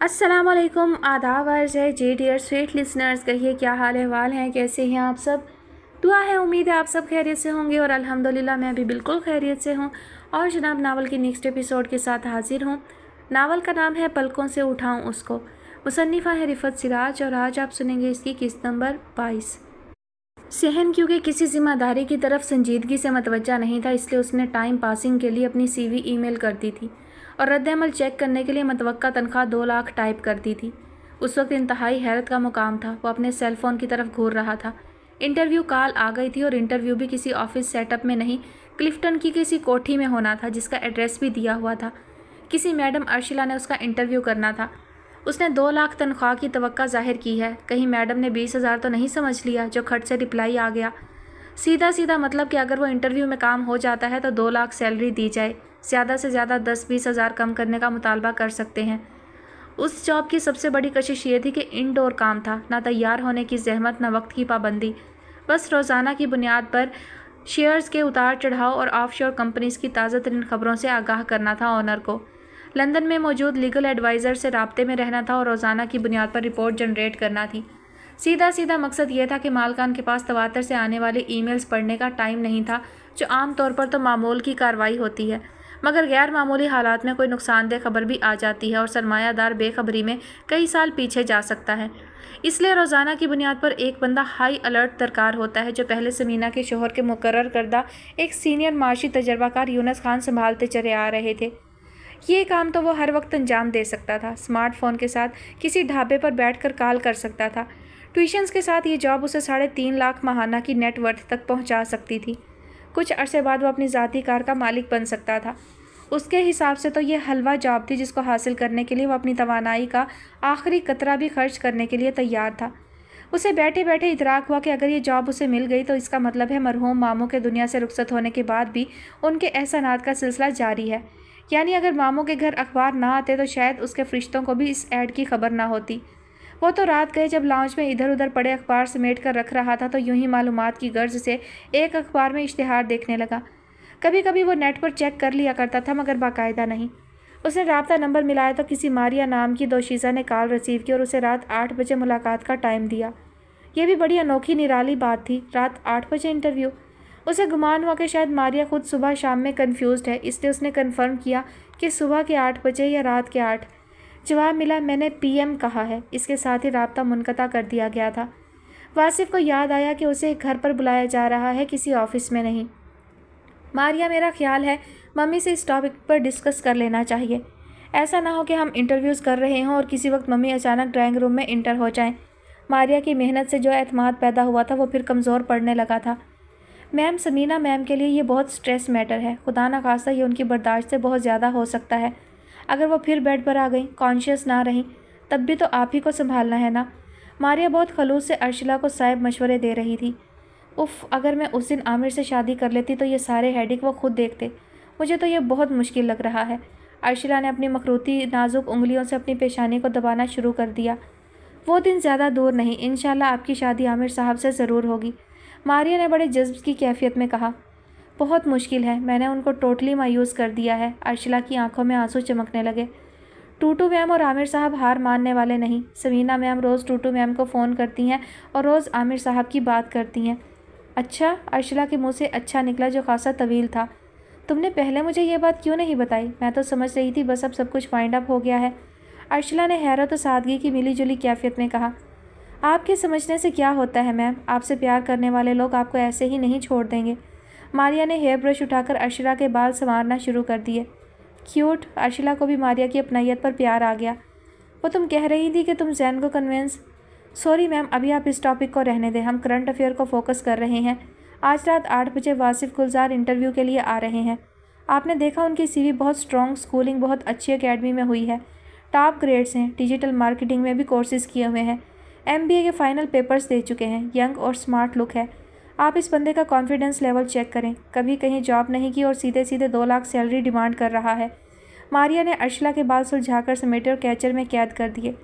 अस्सलामुअलैकुम, आदाब अर्ज़ है। जे डियर स्वीट लिसनर्स, कहिए क्या हाल अहवाल हैं, कैसे हैं आप सब। दुआ है, उम्मीद है आप सब खैरियत से होंगे और अल्हम्दुलिल्लाह मैं भी बिल्कुल खैरियत से हूँ। और जनाब नावल की नेक्स्ट एपिसोड के साथ हाजिर हूँ। नावल का नाम है पलकों से उठाऊँ उसको। मुसन्निफ़ा है रिफ़त सिराज और आज आप सुनेंगे इसकी किस्त नंबर 22। सहन क्योंकि किसी जिम्मेदारी की तरफ संजीदगी से मतवज्जा नहीं था, इसलिए उसने टाइम पासिंग के लिए अपनी सीवी ईमेल कर दी थी और रद्द-ए-अमल चेक करने के लिए मतवक्का तनख्वाह 2 लाख टाइप कर दी थी। उस वक्त इंतहाई हैरत का मुकाम था। वो अपने सेल फ़ोन की तरफ घूर रहा था। इंटरव्यू कॉल आ गई थी और इंटरव्यू भी किसी ऑफिस सेटअप में नहीं, क्लिफ्टन की किसी कोठी में होना था जिसका एड्रेस भी दिया हुआ था। किसी मैडम अर्शिला ने उसका इंटरव्यू करना था। उसने 2 लाख तनख्वाह की तवक्का जाहिर की है। कहीं मैडम ने 20,000 तो नहीं समझ लिया, जो खट से रिप्लाई आ गया। सीधा सीधा मतलब कि अगर वो इंटरव्यू में काम हो जाता है तो 2 लाख सैलरी दी जाए, ज़्यादा से ज़्यादा 10-20 हज़ार कम करने का मुतालबा कर सकते हैं। उस जॉब की सबसे बड़ी कशिश ये थी कि इनडोर काम था, ना तैयार होने की जहमत, ना वक्त की पाबंदी। बस रोज़ाना की बुनियाद पर शेयर्स के उतार चढ़ाव और ऑफशोर कंपनीज़ की ताज़ा तरीन खबरों से आगाह करना था ऑनर को। लंदन में मौजूद लीगल एडवाइज़र से राब्ते में रहना था और रोज़ाना की बुनियाद पर रिपोर्ट जनरेट करना थी। सीधा सीधा मकसद यह था कि मालकान के पास तवातर से आने वाली ईमेल्स पढ़ने का टाइम नहीं था, जो आम तौर पर तो मामूल की कार्रवाई होती है, मगर गैर मामूली हालात में कोई नुकसानदेह खबर भी आ जाती है और सरमायादार बेखबरी में कई साल पीछे जा सकता है। इसलिए रोज़ाना की बुनियाद पर एक बंदा हाई अलर्ट दरकार होता है, जो पहले समीना के शोहर के मुकर्रर करदा एक सीनियर माशी तजर्बाकार यूनुस खान संभालते चले आ रहे थे। ये काम तो वो हर वक्त अंजाम दे सकता था। स्मार्टफोन के साथ किसी ढाबे पर बैठकर कॉल कर सकता था। ट्यूशन्स के साथ ये जॉब उसे 3.5 लाख माहाना की नेटवर्थ तक पहुंचा सकती थी। कुछ अरसे बाद वो अपनी ज़ाती कार का मालिक बन सकता था। उसके हिसाब से तो ये हलवा जॉब थी, जिसको हासिल करने के लिए वो अपनी तवानाई का आखिरी कतरा भी खर्च करने के लिए तैयार था। उसे बैठे बैठे इतराक हुआ कि अगर ये जॉब उसे मिल गई तो इसका मतलब है मरहूम मामू के दुनिया से रुखसत होने के बाद भी उनके एहसानात का सिलसिला जारी है। यानी अगर मामू के घर अखबार ना आते तो शायद उसके फरिश्तों को भी इस ऐड की खबर ना होती। वो तो रात गए जब लाउंज में इधर उधर पड़े अखबार समेट कर रख रहा था तो यूं ही मालूमात की गर्ज से एक अखबार में इश्तिहार देखने लगा। कभी कभी वो नेट पर चेक कर लिया करता था, मगर बाकायदा नहीं। उसने राब्ता नंबर मिलाया तो किसी मारिया नाम की दोशीज़ा ने कॉल रिसीव की और उसे रात 8 बजे मुलाकात का टाइम दिया। यह भी बड़ी अनोखी निराली बात थी, रात 8 बजे इंटरव्यू। उसे गुमान हुआ कि शायद मारिया खुद सुबह शाम में कन्फ्यूज़्ड है, इसलिए उसने कन्फर्म किया कि सुबह के 8 बजे या रात के 8। जवाब मिला, मैंने PM कहा है। इसके साथ ही राब्ता मुनक़ता कर दिया गया था। वासिफ को याद आया कि उसे घर पर बुलाया जा रहा है, किसी ऑफिस में नहीं। मारिया, मेरा ख्याल है मम्मी से इस टॉपिक पर डिस्कस कर लेना चाहिए। ऐसा ना हो कि हम इंटरव्यूज़ कर रहे हों और किसी वक्त मम्मी अचानक ड्राइंग रूम में इंटर हो जाएं। मारिया की मेहनत से जो एतमाद पैदा हुआ था वो फिर कमज़ोर पड़ने लगा था। मैम, समीना मैम के लिए ये बहुत स्ट्रेस मैटर है। खुदा न खास्ता ये उनकी बर्दाश्त से बहुत ज़्यादा हो सकता है। अगर वो फिर बेड पर आ गई, कॉन्शियस ना रहीं, तब भी तो आप ही को संभालना है ना। मारिया बहुत खलूस से अर्शिला को साहिब मशवरे दे रही थी। उफ़, अगर मैं उस दिन आमिर से शादी कर लेती तो ये सारे हेडेक वो खुद देखते। मुझे तो ये बहुत मुश्किल लग रहा है। अर्शिला ने अपनी मखरूती नाजुक उंगलियों से अपनी पेशानी को दबाना शुरू कर दिया। वो दिन ज़्यादा दूर नहीं, इंशाल्लाह आपकी शादी आमिर साहब से ज़रूर होगी। मारिया ने बड़े जज्ब की कैफियत में कहा। बहुत मुश्किल है, मैंने उनको टोटली मायूस कर दिया है। अर्शिला की आंखों में आंसू चमकने लगे। टूटू मैम और आमिर साहब हार मानने वाले नहीं। समीना मैम रोज़ टूटू मैम को फ़ोन करती हैं और रोज़ आमिर साहब की बात करती हैं। अच्छा, अर्शिला के मुंह से अच्छा निकला, जो खासा तवील था। तुमने पहले मुझे ये बात क्यों नहीं बताई? मैं तो समझ रही थी बस अब सब कुछ वाइंड अप हो गया है। अर्शिला ने हैरत और सादगी की मिली जुली कैफियत में कहा। आपके समझने से क्या होता है मैम, आपसे प्यार करने वाले लोग आपको ऐसे ही नहीं छोड़ देंगे। मारिया ने हेयर ब्रश उठाकर अर्शिला के बाल संवारना शुरू कर दिए। क्यूट। अर्शिला को भी मारिया की अपनायत पर प्यार आ गया। वो तुम कह रही थी कि तुम जैन को कन्विंस। सॉरी मैम, अभी आप इस टॉपिक को रहने दें, हम करंट अफेयर को फोकस कर रहे हैं। आज रात 8 बजे वासिफ गुलजार इंटरव्यू के लिए आ रहे हैं। आपने देखा उनकी CV बहुत स्ट्रॉन्ग, स्कूलिंग बहुत अच्छी एकेडमी में हुई है, टॉप ग्रेड्स हैं, डिजिटल मार्केटिंग में भी कोर्सेज किए हुए हैं, MBA के फाइनल पेपर्स दे चुके हैं, यंग और स्मार्ट लुक है। आप इस बंदे का कॉन्फिडेंस लेवल चेक करें, कभी कहीं जॉब नहीं की और सीधे सीधे 2 लाख सैलरी डिमांड कर रहा है। मारिया ने अर्शिला के बाल सुलझाकर समेटे और कैचर में कैद कर दिए।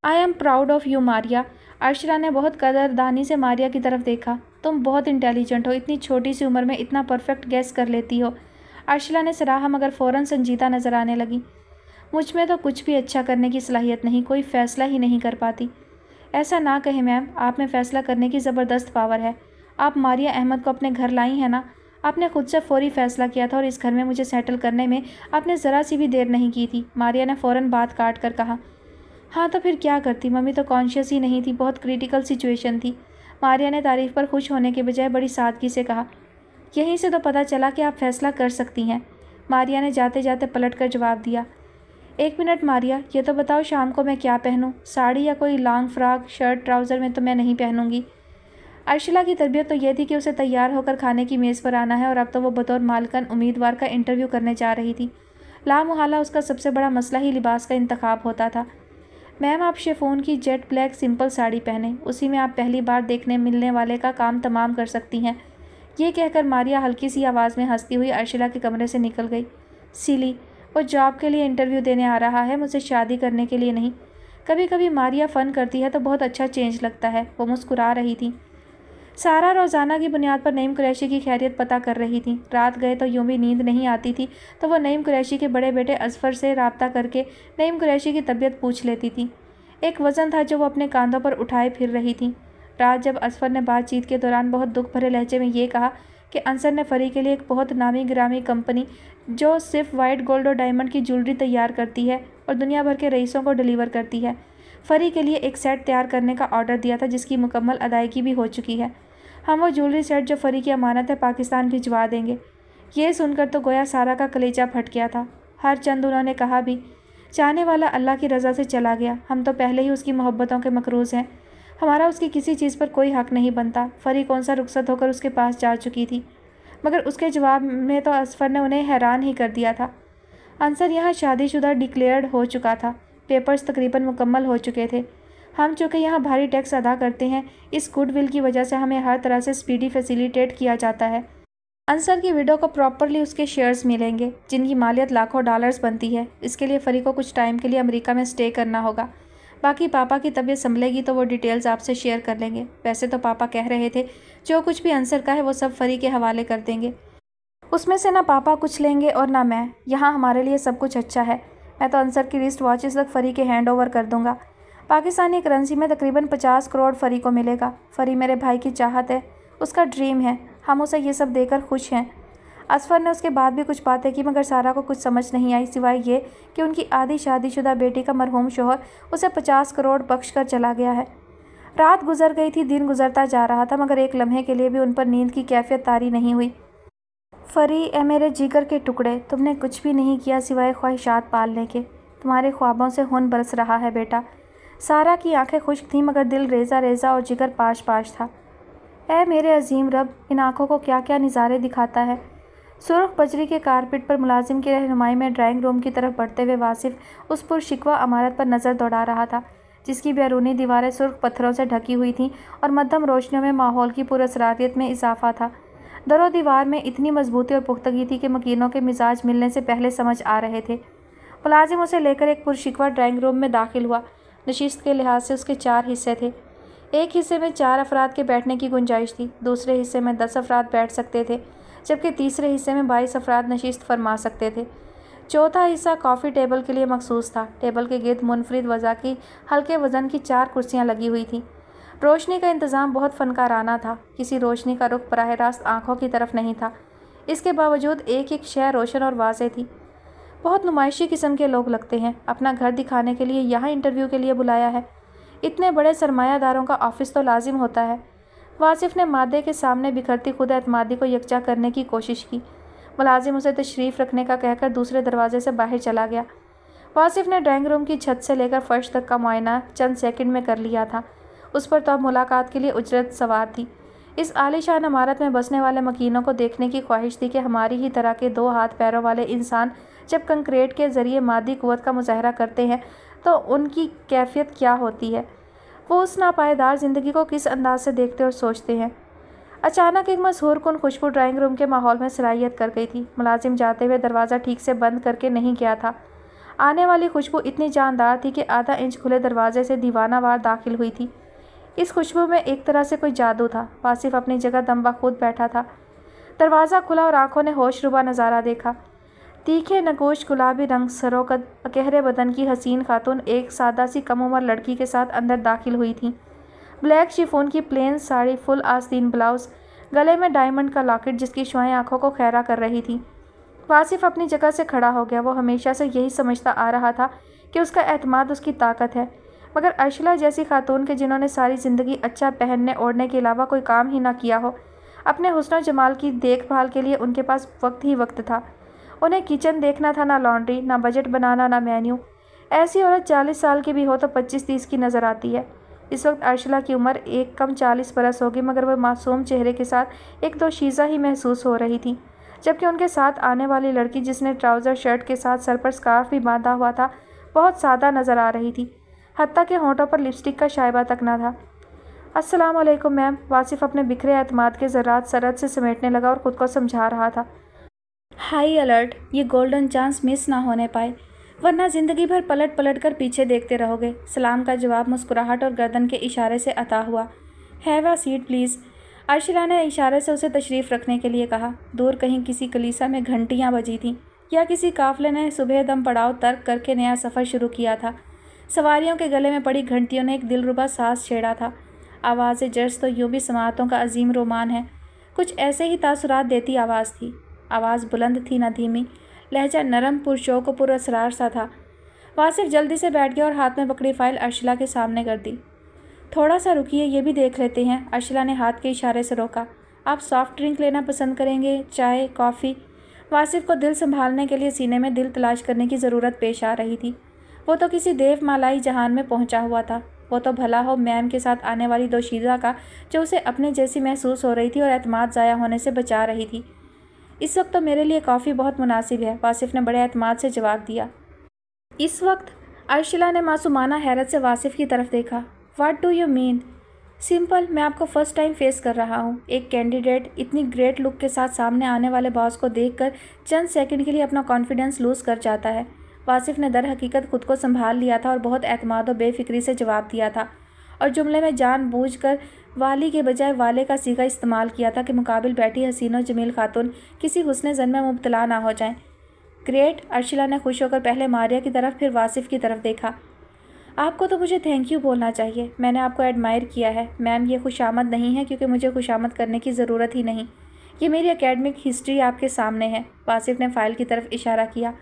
I am proud of you Maria. Arshila ने बहुत कदरदानी से मारिया की तरफ देखा। तुम बहुत इंटेलिजेंट हो, इतनी छोटी सी उम्र में इतना परफेक्ट गेस कर लेती हो। अर्शिला ने सराहा, मगर फ़ौरन संजीदा नज़र आने लगी। मुझ में तो कुछ भी अच्छा करने की सलाहियत नहीं, कोई फ़ैसला ही नहीं कर पाती। ऐसा ना कहें मैम, आप में फ़ैसला करने की ज़बरदस्त पावर है। आप मारिया अहमद को अपने घर लाई हैं ना। आपने खुद से फ़ौरी फ़ैसला किया था और इस घर में मुझे सेटल करने में आपने ज़रा सी भी देर नहीं की थी। मारिया ने फ़ौरन बात काट कर कहा। हाँ तो फिर क्या करती, मम्मी तो कॉन्शियस ही नहीं थी, बहुत क्रिटिकल सिचुएशन थी। मारिया ने तारीफ़ पर खुश होने के बजाय बड़ी सादगी से कहा। यहीं से तो पता चला कि आप फ़ैसला कर सकती हैं। मारिया ने जाते जाते पलट कर जवाब दिया। 1 मिनट मारिया, ये तो बताओ शाम को मैं क्या पहनूं? साड़ी या कोई लॉन्ग फ्रॉक, शर्ट ट्राउज़र में तो मैं नहीं पहनूंगी। अर्शिला की तरबियत तो यह थी कि उसे तैयार होकर खाने की मेज़ पर आना है और अब तो वो बतौर मालकन उम्मीदवार का इंटरव्यू करने जा रही थी। लामुहाला उसका सबसे बड़ा मसला ही लिबास का इंतखाब होता था। मैम, आप शिफॉन की जेट ब्लैक सिंपल साड़ी पहने, उसी में आप पहली बार देखने मिलने वाले का काम तमाम कर सकती हैं। ये कहकर मारिया हल्की सी आवाज़ में हंसती हुई अर्शिला के कमरे से निकल गई। सिली, वो जॉब के लिए इंटरव्यू देने आ रहा है, मुझसे शादी करने के लिए नहीं। कभी कभी मारिया फ़न करती है तो बहुत अच्छा चेंज लगता है। वो मुस्कुरा रही थी। सारा रोज़ाना की बुनियाद पर नईम कुरैशी की खैरियत पता कर रही थी। रात गए तो यूं भी नींद नहीं आती थी तो वह नईम कुरैशी के बड़े बेटे अजफर से रब्ता करके नईम कुरैशी की तबीयत पूछ लेती थी। एक वज़न था जो वो अपने कांधों पर उठाए फिर रही थी। रात जब अजफर ने बातचीत के दौरान बहुत दुख भरे लहजे में ये कहा कि अंसर ने फ़री के लिए एक बहुत नामी गिरामी कंपनी जो सिर्फ वाइट गोल्ड और डायमंड की ज्वेलरी तैयार करती है और दुनिया भर के रईसों को डिलीवर करती है, फ़री के लिए एक सेट तैयार करने का ऑर्डर दिया था जिसकी मुकम्मल अदायगी भी हो चुकी है। हम वो ज्वेलरी सेट जो फ़री की अमानत है पाकिस्तान भिजवा देंगे। ये सुनकर तो गोया सारा का कलेजा फट गया था। हर चंद उन्होंने कहा भी, चाहने वाला अल्लाह की रज़ा से चला गया, हम तो पहले ही उसकी मोहब्बतों के मकरूज़ हैं, हमारा उसकी किसी चीज़ पर कोई हक़ नहीं बनता। फ़री कौन सा रुखसत होकर उसके पास जा चुकी थी, मगर उसके जवाब में तो असफ़र ने उन्हें हैरान ही कर दिया था। अंसर यहाँ शादीशुदा डिक्लेयर्ड हो चुका था, पेपर्स तकरीबन मुकम्मल हो चुके थे। हम चूँकि यहाँ भारी टैक्स अदा करते हैं, इस गुडविल की वजह से हमें हर तरह से स्पीडी फैसिलिटेट किया जाता है। अंसर की विडो को प्रॉपरली उसके शेयर्स मिलेंगे जिनकी मालियत लाखों डॉलर्स बनती है। इसके लिए फ़री को कुछ टाइम के लिए अमेरिका में स्टे करना होगा। बाकी पापा की तबीयत संभलेगी तो वो डिटेल्स आपसे शेयर कर लेंगे। वैसे तो पापा कह रहे थे जो कुछ भी अंसर का है वो सब फ़री के हवाले कर देंगे। उसमें से ना पापा कुछ लेंगे और ना मैं। यहाँ हमारे लिए सब कुछ अच्छा है। मैं तो अंसर की रिस्ट वॉचेस तक फ़री के हैंड ओवर कर दूँगा। पाकिस्तानी करेंसी में तकरीबन 50 करोड़ फ़री को मिलेगा। फ़री मेरे भाई की चाहत है, उसका ड्रीम है, हम उसे ये सब देकर खुश हैं। असफ़र ने उसके बाद भी कुछ बातें की मगर सारा को कुछ समझ नहीं आई सिवाय ये कि उनकी आधी शादीशुदा बेटी का मरहूम शोहर उसे 50 करोड़ बख्श कर चला गया है। रात गुजर गई थी, दिन गुजरता जा रहा था मगर एक लम्हे के लिए भी उन पर नींद की कैफियत तारी नहीं हुई। फ़री, ए मेरे जिगर के टुकड़े, तुमने कुछ भी नहीं किया सिवाय ख्वाहिशात पालने के। तुम्हारे ख्वाबों से खून बरस रहा है बेटा। सारा की आंखें खुश्क थीं मगर दिल रेज़ा रेज़ा और जिगर पाश पाश था। ऐ मेरे अजीम रब, इन आँखों को क्या क्या नज़ारे दिखाता है। सुर्ख बजरी के कारपेट पर मुलाजिम की रहनुमाई में ड्राइंग रूम की तरफ बढ़ते हुए वासिफ उस पुरशिकवा इमारत पर नज़र दौड़ा रहा था जिसकी बैरूनी दीवारें सुर्ख पत्थरों से ढकी हुई थीं और मध्यम रोशनियों में माहौल की पुरअसरारियत में इजाफा था। दरो दीवार में इतनी मजबूती और पुख्तगी थी कि मकीनों के मिजाज मिलने से पहले समझ आ रहे थे। मुलाजिम उसे लेकर एक पुरशिकवा ड्राइंग रूम में दाखिल हुआ। नशिस्त के लिहाज से उसके 4 हिस्से थे। एक हिस्से में 4 अफराद के बैठने की गुंजाइश थी, दूसरे हिस्से में 10 अफराद बैठ सकते थे जबकि तीसरे हिस्से में 22 अफराद नशिस्त फरमा सकते थे। चौथा हिस्सा कॉफ़ी टेबल के लिए मखसूस था। टेबल के गिर्द मुनफरिद वज़ा की हल्के वज़न की 4 कुर्सियाँ लगी हुई थीं। रोशनी का इंतज़ाम बहुत फ़नकाराना था। किसी रोशनी का रुख बराह रास्त आँखों की तरफ नहीं था। इसके बावजूद एक एक शय रोशन और वाज़ेह थी। बहुत नुमाइशी किस्म के लोग लगते हैं, अपना घर दिखाने के लिए यहाँ इंटरव्यू के लिए बुलाया है। इतने बड़े सरमायादारों का ऑफिस तो लाजिम होता है। वासिफ ने मादे के सामने बिखरती खुद एतमादी को यकजा करने की कोशिश की। मुलाजिम उसे तशरीफ़ रखने का कहकर दूसरे दरवाजे से बाहर चला गया। वासिफ ने ड्राइंग रूम की छत से लेकर फर्श तक का मुआयना चंद सेकंड में कर लिया था। उस पर तो अब मुलाकात के लिए उजरत सवार थी। इस आलीशान इमारत में बसने वाले मकीनों को देखने की ख्वाहिश थी कि हमारी ही तरह के 2 हाथ पैरों वाले इंसान जब कंक्रीट के ज़रिए मादी कुव्वत का मुजाहरा करते हैं तो उनकी कैफियत क्या होती है, वो उस नापायदार ज़िंदगी को किस अंदाज से देखते और सोचते हैं। अचानक एक मशहूर कुन खुशबू ड्राइंग रूम के माहौल में सराहियत कर गई थी। मुलाजिम जाते हुए दरवाज़ा ठीक से बंद करके नहीं गया था। आने वाली खुशबू इतनी जानदार थी कि आधा इंच खुले दरवाजे से दीवानावार दाखिल हुई थी। इस खुशबू में एक तरह से कोई जादू था। वासिफ अपनी जगह दम बखुद बैठा था। दरवाज़ा खुला और आंखों ने होशरुबा नज़ारा देखा। तीखे नगोश गुलाबी रंग सरों का गहरे बदन की हसीन खातून एक सादा सी कम उम्र लड़की के साथ अंदर दाखिल हुई थी। ब्लैक शिफॉन की प्लेन साड़ी, फुल आस्तीन ब्लाउज, गले में डायमंड का लॉकेट जिसकी शुआएं आंखों को खैरा कर रही थी। वासिफ अपनी जगह से खड़ा हो गया। वो हमेशा से यही समझता आ रहा था कि उसका एतमाद उसकी ताकत है, मगर अर्शला जैसी खातून के जिन्होंने सारी ज़िंदगी अच्छा पहनने ओढ़ने के अलावा कोई काम ही ना किया हो, अपने हुस्न जमाल की देखभाल के लिए उनके पास वक्त ही वक्त था। उन्हें किचन देखना था, ना लॉन्ड्री, ना बजट बनाना, ना मेन्यू। ऐसी औरत 40 साल की भी हो तो 25-30 की नज़र आती है। इस वक्त अर्शला की उम्र एक कम 40 बरस होगी, मगर वह मासूम चेहरे के साथ एक दो शीज़ा ही महसूस हो रही थी, जबकि उनके साथ आने वाली लड़की, जिसने ट्राउज़र शर्ट के साथ सर पर स्कार्फ भी बांधा हुआ था, बहुत सादा नज़र आ रही थी। हत्ता के होंठों पर लिपस्टिक का शाइबा तक न था। अस्सलाम वालेकुम मैम। वासिफ अपने बिखरे एतमाद के ज़रात सरहद से समेटने लगा और ख़ुद को समझा रहा था, हाई अलर्ट, ये गोल्डन चांस मिस ना होने पाए, वरना ज़िंदगी भर पलट पलट कर पीछे देखते रहोगे। सलाम का जवाब मुस्कुराहट और गर्दन के इशारे से अता हुआ। Have a seat please. Arshila ने इशारे से उसे तशरीफ़ रखने के लिए कहा। दूर कहीं किसी कलीसा में घंटियाँ बजी थीं, या किसी काफ़िले ने सुबह दम पड़ाव तर्क करके नया सफ़र शुरू किया था। सवारियों के गले में पड़ी घंटियों ने एक दिलरुबा सांस छेड़ा था। आवाज़ जर्स तो यूँ भी समातों का अजीम रोमान है, कुछ ऐसे ही तासुरात देती आवाज़ थी। आवाज़ बुलंद थी न धीमी, लहजा नरम, पुरशौक और पुरअसरार सा था। वासिफ जल्दी से बैठ गया और हाथ में पकड़ी फ़ाइल अर्शिला के सामने कर दी। थोड़ा सा रुकिए, ये भी देख लेते हैं। अर्शिला ने हाथ के इशारे से रोका। आप सॉफ्ट ड्रिंक लेना पसंद करेंगे, चाय, कॉफ़ी? वासिफ को दिल संभालने के लिए सीने में दिल तलाश करने की ज़रूरत पेश आ रही थी। वो तो किसी देवमालाई जहान में पहुंचा हुआ था। वो तो भला हो मैम के साथ आने वाली दोशीज़ा का, जो उसे अपने जैसी महसूस हो रही थी और एतमाद ज़ाया होने से बचा रही थी। इस वक्त तो मेरे लिए कॉफ़ी बहुत मुनासिब है, वासिफ ने बड़े एतमाद से जवाब दिया। इस वक्त? अर्शिला ने मासूमाना हैरत से वासिफ की तरफ देखा। What do you mean? Simple, मैं आपको फ़र्स्ट टाइम फेस कर रहा हूँ। एक कैंडिडेट इतनी ग्रेट लुक के साथ सामने आने वाले बॉस को देखकर चंद सेकंड के लिए अपना कॉन्फिडेंस लूज़ कर जाता है। वासिफ ने दर हकीकत खुद को संभाल लिया था और बहुत एतमाद और बेफिक्री से जवाब दिया था, और जुमले में जानबूझकर वाली के बजाय वाले का सीगा इस्तेमाल किया था कि मुकाबिल बैठी हसीन और जमील खातून किसी हुस्न ज़न में मुब्तला ना हो जाएं। ग्रेट। अर्शिला ने खुश होकर पहले मारिया की तरफ फिर वासिफ की तरफ देखा। आपको तो मुझे थैंक यू बोलना चाहिए। मैंने आपको एडमायर किया है। मैम, ये खुशामद नहीं है, क्योंकि मुझे खुशामद करने की ज़रूरत ही नहीं। ये मेरी एकेडमिक हिस्ट्री आपके सामने है। वासिफ ने फ़ाइल की तरफ इशारा किया।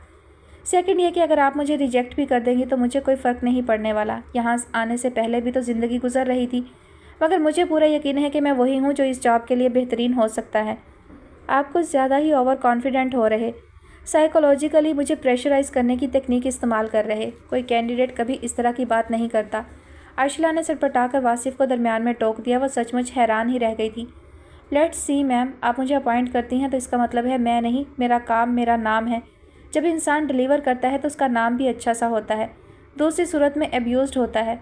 सेकंड ये कि अगर आप मुझे रिजेक्ट भी कर देंगी तो मुझे कोई फ़र्क नहीं पड़ने वाला। यहाँ आने से पहले भी तो ज़िंदगी गुजर रही थी, मगर मुझे पूरा यकीन है कि मैं वही हूँ जो इस जॉब के लिए बेहतरीन हो सकता है। आप कुछ ज़्यादा ही ओवर कॉन्फिडेंट हो रहे, साइकोलॉजिकली मुझे प्रेशराइज़ करने की तकनीक इस्तेमाल कर रहे। कोई कैंडिडेट कभी इस तरह की बात नहीं करता। अर्शिला ने सटपटाकर वासिफ को दरमियान में टोक दिया। वह सचमुच हैरान ही रह गई थी। लेट्स सी मैम, आप मुझे अपॉइंट करती हैं तो इसका मतलब है मैं नहीं, मेरा काम मेरा नाम है। जब इंसान डिलीवर करता है तो उसका नाम भी अच्छा सा होता है, दूसरी सूरत में एब्यूज़ड होता है।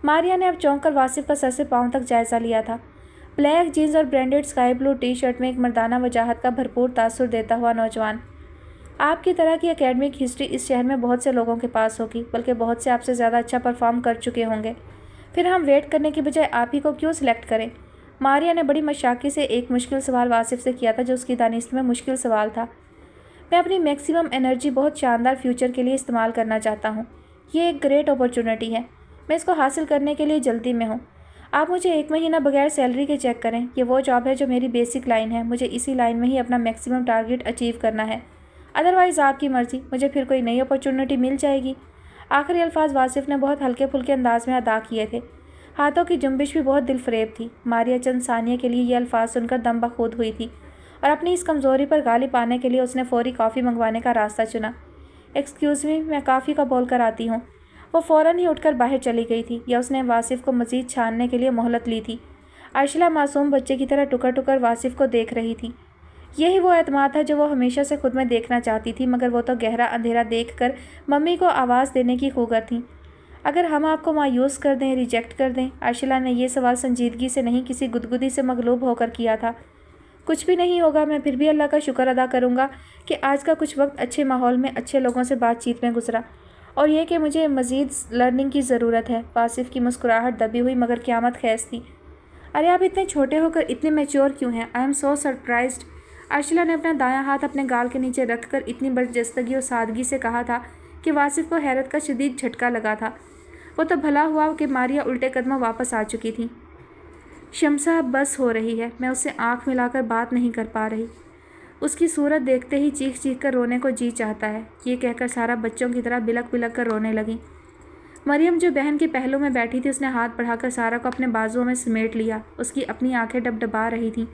मारिया ने अब चौंक कर वासिफ का सर से पाँव तक जायज़ा लिया था। ब्लैक जीन्स और branded sky blue T shirt में एक मर्दाना वजाहत का भरपूर तासुर देता हुआ नौजवान। आपकी तरह की एकेडमिक हिस्ट्री इस शहर में बहुत से लोगों के पास होगी, बल्कि बहुत से आपसे ज़्यादा अच्छा परफॉर्म कर चुके होंगे। फिर हम वेट करने की बजाय आप ही को क्यों सिलेक्ट करें? मारिया ने बड़ी मशाकी से एक मुश्किल सवाल वासिफ से किया था, जो उसकी दानिश में मुश्किल सवाल था। मैं अपनी मैक्सिमम एनर्जी बहुत शानदार फ्यूचर के लिए इस्तेमाल करना चाहता हूँ। ये एक ग्रेट अपॉर्चुनिटी है, मैं इसको हासिल करने के लिए जल्दी में हूँ। आप मुझे 1 महीना बगैर सैलरी के चेक करें। ये वो जॉब है जो मेरी बेसिक लाइन है। मुझे इसी लाइन में ही अपना मैक्सिमम टारगेट अचीव करना है। अदरवाइज़ आपकी मर्ज़ी, मुझे फिर कोई नई अपॉर्चुनिटी मिल जाएगी। आखिरी अल्फाज वासिफ ने बहुत हल्के फुल्के अंदाज में अदा किए थे। हाथों की जुम्बिश भी बहुत दिलफरेब थी। मारिया चंद सानिया के लिए ये अल्फाज सुनकर दम बखूद हुई थी, और अपनी इस कमज़ोरी पर गालिब पाने के लिए उसने फौरी कॉफ़ी मंगवाने का रास्ता चुना। एक्सक्यूज़ मी, मैं कॉफ़ी का बोल कर आती हूँ। वो फ़ौरन ही उठकर बाहर चली गई थी, या उसने वासिफ को मज़ीद छानने के लिए मोहलत ली थी। अर्शिला मासूम बच्चे की तरह टुकर टुकर वासिफ को देख रही थी। यही वो एतमाद था जो वो हमेशा से खुद में देखना चाहती थी, मगर वो तो गहरा अंधेरा देखकर मम्मी को आवाज़ देने की खूगर थी। अगर हम आपको मायूस कर दें, रिजेक्ट कर दें? अर्शिला ने यह सवाल संजीदगी से नहीं, किसी गुदगुदी से मगलूब होकर किया था। कुछ भी नहीं होगा, मैं फिर भी अल्लाह का शुक्र अदा करूँगा कि आज का कुछ वक्त अच्छे माहौल में अच्छे लोगों से बातचीत में गुजरा, और ये कि मुझे मज़ीद लर्निंग की ज़रूरत है। वासिफ की मुस्कुराहट दबी हुई मगर क़यामत खैज़ थी। अरे आप इतने छोटे होकर इतने मैच्योर क्यों हैं? I am so surprised. अर्शिला ने अपना दायां हाथ अपने गाल के नीचे रखकर इतनी बर्जस्तगी और सादगी से कहा था कि वासिफ को हैरत का शदीद झटका लगा था। वो तो भला हुआ कि मारिया उल्टे कदमों वापस आ चुकी थी। शम्सा अब बस हो रही है, मैं उससे आंख मिलाकर बात नहीं कर पा रही। उसकी सूरत देखते ही चीख चीख कर रोने को जी चाहता है। ये कहकर सारा बच्चों की तरह बिलक बिलक कर रोने लगी। मरियम जो बहन के पहलू में बैठी थी, उसने हाथ बढ़ाकर सारा को अपने बाजुओं में समेट लिया। उसकी अपनी आंखें डबडबा रही थीं।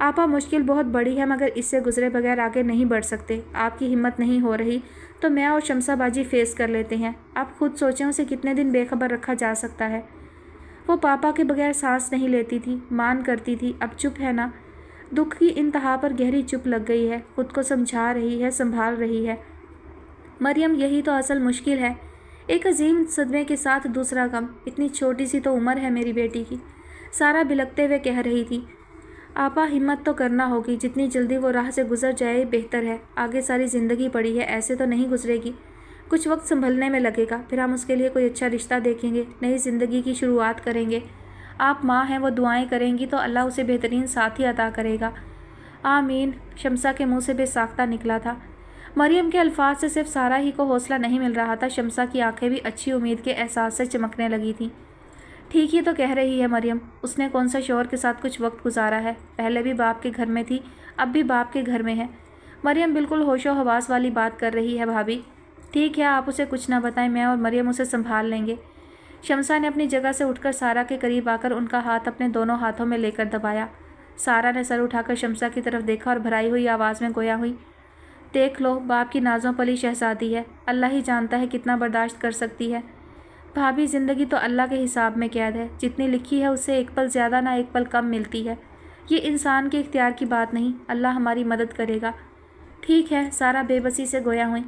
आपा, मुश्किल बहुत बड़ी है, मगर इससे गुजरे बगैर आगे नहीं बढ़ सकते। आपकी हिम्मत नहीं हो रही तो मैं और शम्सा बाजी फेस कर लेते हैं। आप खुद सोचें, उसे कितने दिन बेखबर रखा जा सकता है। वो पापा के बगैर सांस नहीं लेती थी, मान करती थी। अब चुप है ना। दुख की इंतहा पर गहरी चुप लग गई है। खुद को समझा रही है, संभाल रही है। मरियम, यही तो असल मुश्किल है। एक अजीम सदमे के साथ दूसरा गम। इतनी छोटी सी तो उम्र है मेरी बेटी की। सारा बिलकते हुए कह रही थी। आपा, हिम्मत तो करना होगी। जितनी जल्दी वो राह से गुजर जाए बेहतर है। आगे सारी ज़िंदगी पड़ी है, ऐसे तो नहीं गुजरेगी। कुछ वक्त संभलने में लगेगा, फिर हम उसके लिए कोई अच्छा रिश्ता देखेंगे, नई ज़िंदगी की शुरुआत करेंगे। आप माँ हैं, वो दुआएं करेंगी तो अल्लाह उसे बेहतरीन साथी अता करेगा। आमीन। शम्सा के मुंह से बेसाख्ता निकला था। मरियम के अल्फाज से सिर्फ सारा ही को हौसला नहीं मिल रहा था, शम्सा की आंखें भी अच्छी उम्मीद के एहसास से चमकने लगी थीं। ठीक ही तो कह रही है मरियम। उसने कौन सा शौहर के साथ कुछ वक्त गुजारा है। पहले भी बाप के घर में थी, अब भी बाप के घर में है। मरियम बिल्कुल होशो हवास वाली बात कर रही है। भाभी, ठीक है, आप उसे कुछ ना बताएं, मैं और मरियम उसे संभाल लेंगे। शम्सा ने अपनी जगह से उठकर सारा के करीब आकर उनका हाथ अपने दोनों हाथों में लेकर दबाया। सारा ने सर उठाकर शम्सा की तरफ देखा और भराई हुई आवाज़ में गोया हुई, देख लो, बाप की नाजों पली शहजादी है। अल्लाह ही जानता है कितना बर्दाश्त कर सकती है। भाभी, ज़िंदगी तो अल्लाह के हिसाब में कैद है। जितनी लिखी है उससे एक पल ज़्यादा ना एक पल कम मिलती है। ये इंसान के इख्तियार की बात नहीं। अल्लाह हमारी मदद करेगा। ठीक है। सारा बेबसी से गोया हुई।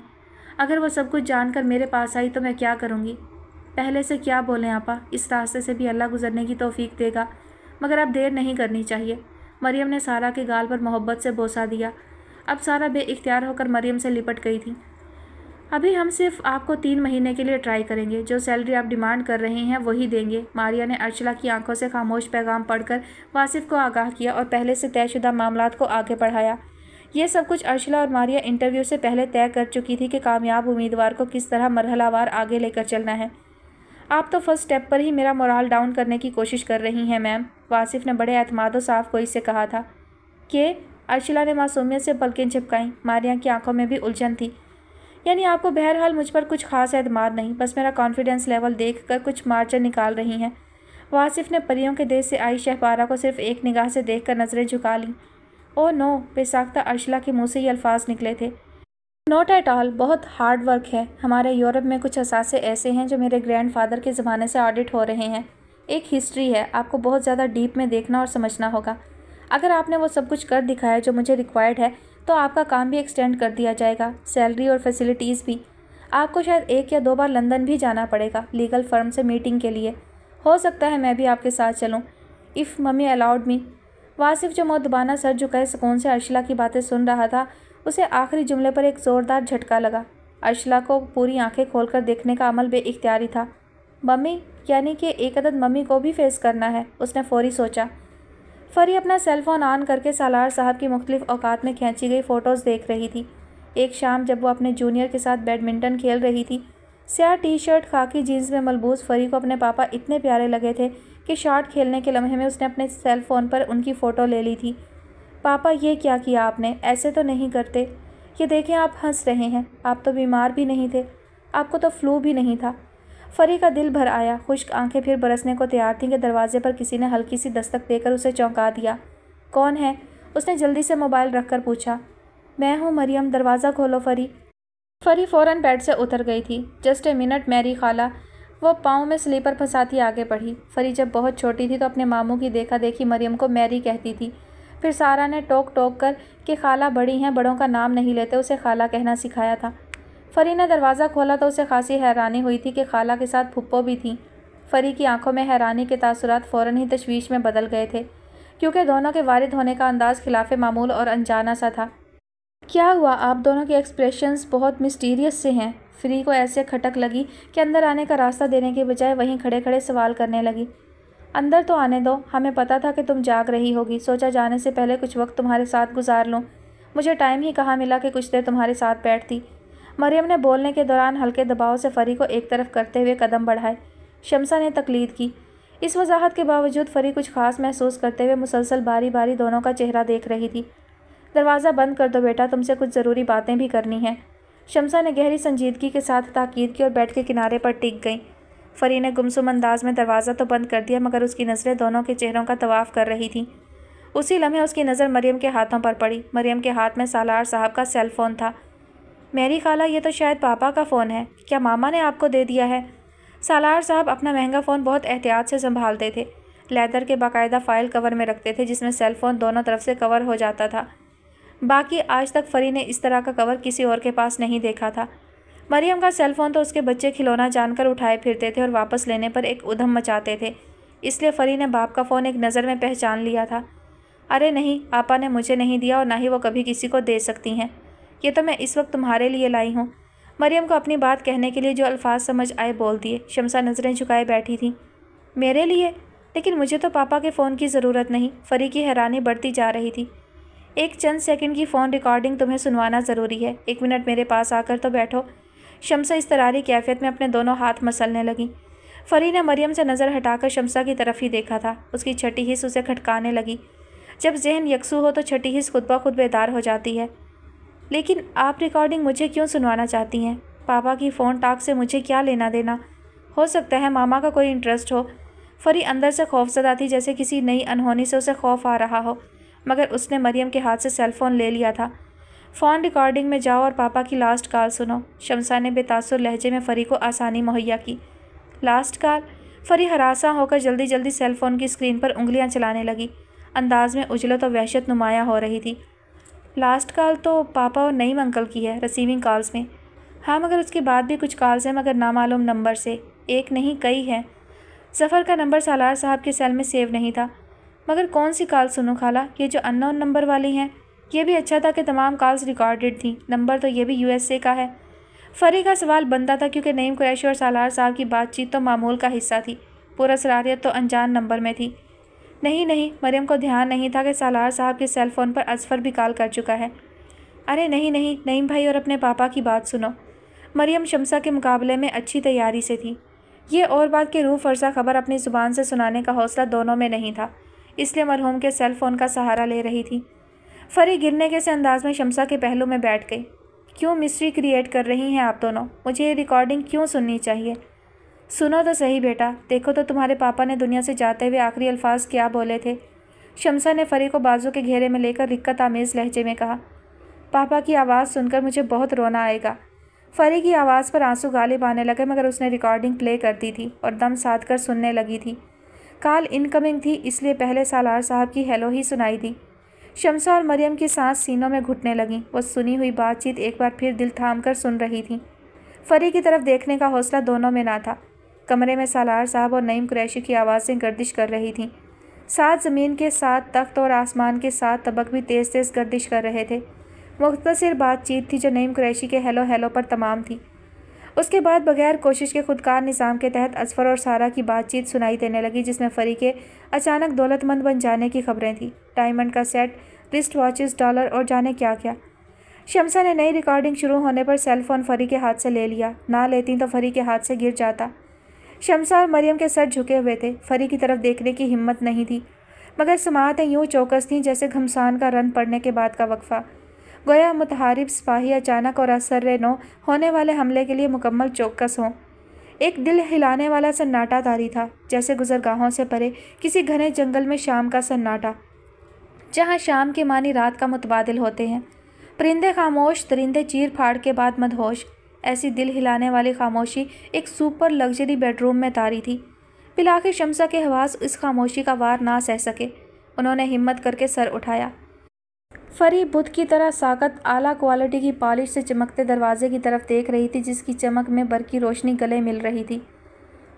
अगर वो सब कुछ जानकर मेरे पास आई तो मैं क्या करूँगी। पहले से क्या बोलें आपा, इस रास्ते से भी अल्लाह गुजरने की तौफीक देगा, मगर अब देर नहीं करनी चाहिए। मरियम ने सारा के गाल पर मोहब्बत से बोसा दिया। अब सारा बेइख्तियार होकर मरियम से लिपट गई थी। अभी हम सिर्फ आपको 3 महीने के लिए ट्राई करेंगे। जो सैलरी आप डिमांड कर रहे हैं वही देंगे। मारिया ने अर्शिला की आंखों से खामोश पैगाम पढ़कर वासिफ को आगाह किया और पहले से तयशुदा मामलात को आगे बढ़ाया। ये सब कुछ अर्शिला और मारिया इंटरव्यू से पहले तय कर चुकी थी कि कामयाब उम्मीदवार को किस तरह मरहलावार आगे लेकर चलना है। आप तो फर्स्ट स्टेप पर ही मेरा मोराल डाउन करने की कोशिश कर रही हैं मैम, वासिफ ने बड़े एतमाद साफ गोई से कहा था। कि अर्शिला ने मासूमियत से पलकें झपकाईं। मारिया की आंखों में भी उलझन थी। यानी आपको बहरहाल मुझ पर कुछ खास एतमाद नहीं, बस मेरा कॉन्फिडेंस लेवल देखकर कुछ मार्जिन निकाल रही हैं। वासिफ ने परियों के देश से आई शहपारा को सिर्फ एक निगाह से देखकर नज़रें झुका लीं। ओह नो, बेसाख्ता अर्शिला के मुंह से ये अल्फाज निकले थे। नॉट एट ऑल, बहुत हार्ड वर्क है। हमारे यूरोप में कुछ असासे ऐसे हैं जो मेरे ग्रैंडफादर के ज़माने से ऑडिट हो रहे हैं। एक हिस्ट्री है, आपको बहुत ज़्यादा डीप में देखना और समझना होगा। अगर आपने वो सब कुछ कर दिखाया जो मुझे रिक्वायर्ड है तो आपका काम भी एक्सटेंड कर दिया जाएगा, सैलरी और फैसिलिटीज़ भी। आपको शायद 1 या 2 बार लंदन भी जाना पड़ेगा लीगल फर्म से मीटिंग के लिए। हो सकता है मैं भी आपके साथ चलूँ, if mummy allowed me. Wasif जो मौदबाना सर झुकाए सुकून से अर्शिला की बातें सुन रहा था, उसे आखिरी जुमले पर एक ज़ोरदार झटका लगा। अर्शिला को पूरी आंखें खोलकर देखने का अमल बेइख्तियारी था। मम्मी, यानी कि एक अदद मम्मी को भी फेस करना है, उसने फौरी सोचा। फरी अपना सेलफोन ऑन करके सालार साहब की मुख्तलिफ औकात में खींची गई फ़ोटोज़ देख रही थी। एक शाम जब वो अपने जूनियर के साथ बैडमिंटन खेल रही थी, स्याह टी शर्ट खाकी जीन्स में मलबूस फरी को अपने पापा इतने प्यारे लगे थे कि शॉट खेलने के लम्हे में उसने अपने सेल फ़ोन पर उनकी फ़ोटो ले ली थी। पापा, ये क्या किया आपने? ऐसे तो नहीं करते। ये देखें, आप हंस रहे हैं। आप तो बीमार भी नहीं थे, आपको तो फ्लू भी नहीं था। फरी का दिल भर आया। खुश्क आंखें फिर बरसने को तैयार थीं कि दरवाजे पर किसी ने हल्की सी दस्तक देकर उसे चौंका दिया। कौन है? उसने जल्दी से मोबाइल रखकर पूछा। मैं हूँ मरियम, दरवाज़ा खोलो फरी। फरी फ़ौरन बेड से उतर गई थी। जस्ट ए मिनट मैरी खाला। वो पाँव में स्लीपर फंसाती आगे बढ़ी। फरी जब बहुत छोटी थी तो अपने मामू की देखा देखी मरियम को मैरी कहती थी। फिर सारा ने टोक टोक कर कि खाला बड़ी हैं, बड़ों का नाम नहीं लेते, उसे खाला कहना सिखाया था। फरी ने दरवाज़ा खोला तो उसे खासी हैरानी हुई थी कि खाला के साथ फुप्पो भी थीं। फरी की आंखों में हैरानी के तासुरात फ़ौरन ही तशवीश में बदल गए थे, क्योंकि दोनों के वारिद होने का अंदाज़ खिलाफ मामूल और अनजाना सा था। क्या हुआ? आप दोनों के एक्सप्रेशंस बहुत मिस्टीरियस से हैं। फरी को ऐसे खटक लगी कि अंदर आने का रास्ता देने के बजाय वहीं खड़े खड़े सवाल करने लगी। अंदर तो आने दो, हमें पता था कि तुम जाग रही होगी, सोचा जाने से पहले कुछ वक्त तुम्हारे साथ गुजार लूँ। मुझे टाइम ही कहाँ मिला कि कुछ देर तुम्हारे साथ बैठती। मरियम ने बोलने के दौरान हल्के दबाव से फरी को एक तरफ करते हुए कदम बढ़ाए। शम्सा ने तकलीद की। इस वजाहत के बावजूद फरी कुछ खास महसूस करते हुए मुसलसल बारी बारी दोनों का चेहरा देख रही थी। दरवाज़ा बंद कर दो बेटा, तुमसे कुछ ज़रूरी बातें भी करनी हैं। शम्सा ने गहरी संजीदगी के साथ ताकीद की और बेड के किनारे पर टिक गई। फरी ने गुमसुम अंदाज में दरवाज़ा तो बंद कर दिया, मगर उसकी नज़रें दोनों के चेहरों का तवाफ़ कर रही थीं। उसी लम्हे उसकी नज़र मरियम के हाथों पर पड़ी। मरियम के हाथ में सालार साहब का सेल फ़ोन था। मेरी खाला, ये तो शायद पापा का फ़ोन है, क्या मामा ने आपको दे दिया है? सालार साहब अपना महंगा फ़ोन बहुत एहतियात से संभालते थे। लेदर के बाकायदा फ़ाइल कवर में रखते थे जिसमें सेल फ़ोन दोनों तरफ से कवर हो जाता था। बाकी आज तक फरी ने इस तरह का कवर किसी और के पास नहीं देखा था। मरियम का सेल फ़ोन तो उसके बच्चे खिलौना जानकर उठाए फिरते थे और वापस लेने पर एक उधम मचाते थे, इसलिए फरी ने बाप का फ़ोन एक नज़र में पहचान लिया था। अरे नहीं, आपा ने मुझे नहीं दिया और ना ही वो कभी किसी को दे सकती हैं। ये तो मैं इस वक्त तुम्हारे लिए लाई हूँ। मरियम को अपनी बात कहने के लिए जो अल्फाज समझ आए बोल दिए। शम्सा नज़रें झुकाए बैठी थी। मेरे लिए? लेकिन मुझे तो पापा के फ़ोन की ज़रूरत नहीं। फरी की हैरानी बढ़ती जा रही थी। एक चंद सेकंड की फ़ोन रिकॉर्डिंग तुम्हें सुनवाना ज़रूरी है। 1 मिनट मेरे पास आकर तो बैठो। शम्सा इस तरारी कैफियत में अपने दोनों हाथ मसलने लगी। फरी ने मरियम से नज़र हटाकर शम्सा की तरफ ही देखा था। उसकी छठी हिस्स उसे खटकाने लगी। जब जहन यकसू हो तो छठी हिस्स खुद ब खुद बेदार हो जाती है। लेकिन आप रिकॉर्डिंग मुझे क्यों सुनवाना चाहती हैं? पापा की फ़ोन टॉक से मुझे क्या लेना देना? हो सकता है मामा का कोई इंटरेस्ट हो। फरी अंदर से खौफज़दा थी, जैसे किसी नई अनहोनी से उसे खौफ आ रहा हो, मगर उसने मरियम के हाथ से सेल फ़ोन ले लिया था। फ़ोन रिकॉर्डिंग में जाओ और पापा की लास्ट कॉल सुनो। शम्सा ने बेतासुर लहजे में फरी को आसानी मुहैया की। Last call? फरी हरासा होकर जल्दी जल्दी सेल फ़ोन की स्क्रीन पर उंगलियां चलाने लगी। अंदाज में उजलत और वहशत नुमाया हो रही थी। लास्ट कॉल तो पापा और नईम अंकल की है, रिसीविंग कॉल्स में। हाँ, मगर उसके बाद भी कुछ कॉल्स हैं, मगर नामालूम नंबर से। एक नहीं, कई हैं। ज़फ़र का नंबर सालार साहब के सेल में सेव नहीं था। मगर कौन सी कॉल सुनूं खाला? ये जो अननोन नंबर वाली हैं। ये भी अच्छा था कि तमाम कॉल्स रिकॉर्डेड थी। नंबर तो ये भी USA का है। फरी का सवाल बनता था क्योंकि नईम कुरैशी और सालार साहब की बातचीत तो मामूल का हिस्सा थी। पुरअसरारियत तो अनजान नंबर में थी। नहीं, मरियम को ध्यान नहीं था कि सालार साहब के सेल फ़ोन पर अज़फ़र भी कॉल कर चुका है। अरे नहीं, नईम भाई और अपने पापा की बात सुनो। मरियम शम्सा के मुकाबले में अच्छी तैयारी से थी। ये और बात कि रूह फ़रसा खबर अपनी ज़ुबान से सुनाने का हौसला दोनों में नहीं था, इसलिए मरहूम के सेल फ़ोन का सहारा ले रही थी। फरी गिरने के से अंदाज में शम्सा के पहलू में बैठ गई। क्यों मिस्ट्री क्रिएट कर रही हैं आप दोनों? मुझे ये रिकॉर्डिंग क्यों सुननी चाहिए? सुनो तो सही बेटा, देखो तो तुम्हारे पापा ने दुनिया से जाते हुए आखिरी अल्फाज क्या बोले थे। शम्सा ने फरी को बाजू के घेरे में लेकर रिक्कत आमेज़ लहजे में कहा। पापा की आवाज़ सुनकर मुझे बहुत रोना आएगा। फरी की आवाज़ पर आंसू गालिब आने लगे, मगर उसने रिकॉर्डिंग प्ले कर दी थी और दम साध कर सुनने लगी थी। कॉल इनकमिंग थी, इसलिए पहले सालार साहब की हेलो ही सुनाई दी। शम्सा और मरियम की सांस सीनों में घुटने लगी। वो सुनी हुई बातचीत एक बार फिर दिल थाम कर सुन रही थी। फरी की तरफ देखने का हौसला दोनों में ना था। कमरे में सालार साहब और नईम कुरैशी की आवाज़ें गर्दिश कर रही थीं। साथ ज़मीन के साथ तख्त और आसमान के साथ तबक भी तेज़ तेज़ गर्दिश कर रहे थे। मुख्तसर बातचीत थी जो नईम कुरैशी के हेलो हेलो पर तमाम थी। उसके बाद बगैर कोशिश के खुदकार निज़ाम के तहत अज़फ़र और सारा की बातचीत सुनाई देने लगी, जिसमें फरी के अचानक दौलतमंद बन जाने की खबरें थीं। डायमंड का सेट, रिस्ट वॉचेस, डॉलर और जाने क्या क्या। शम्सा ने नई रिकॉर्डिंग शुरू होने पर सेल फ़ोन फरी के हाथ से ले लिया। ना लेती तो फरी के हाथ से गिर जाता। शम्सा और मरियम के सर झुके हुए थे। फरी की तरफ देखने की हिम्मत नहीं थी, मगर समातें यूँ चौकस थीं जैसे घमसान का रन पड़ने के बाद का वक्फा। गोया मुतहारिब सिपाही अचानक और असर-ए-नौ होने वाले हमले के लिए मुकम्मल चौकस हों। एक दिल हिलाने वाला सन्नाटा तारी था, जैसे गुज़रगाहों से परे किसी घने जंगल में शाम का सन्नाटा, जहाँ शाम के मानी रात का मुतबादिल होते हैं। परिंदे खामोश, दरिंदे चीर फाड़ के बाद मदहोश। ऐसी दिल हिलाने वाली खामोशी एक सुपर लग्जरी बेडरूम में तारी थी। बिलाखिर शम्सा के हवास इस खामोशी का वार ना सह सके। उन्होंने हिम्मत करके सर उठाया। फरी बुत की तरह साकत आला क्वालिटी की पॉलिश से चमकते दरवाजे की तरफ देख रही थी, जिसकी चमक में बरकी रोशनी गले मिल रही थी।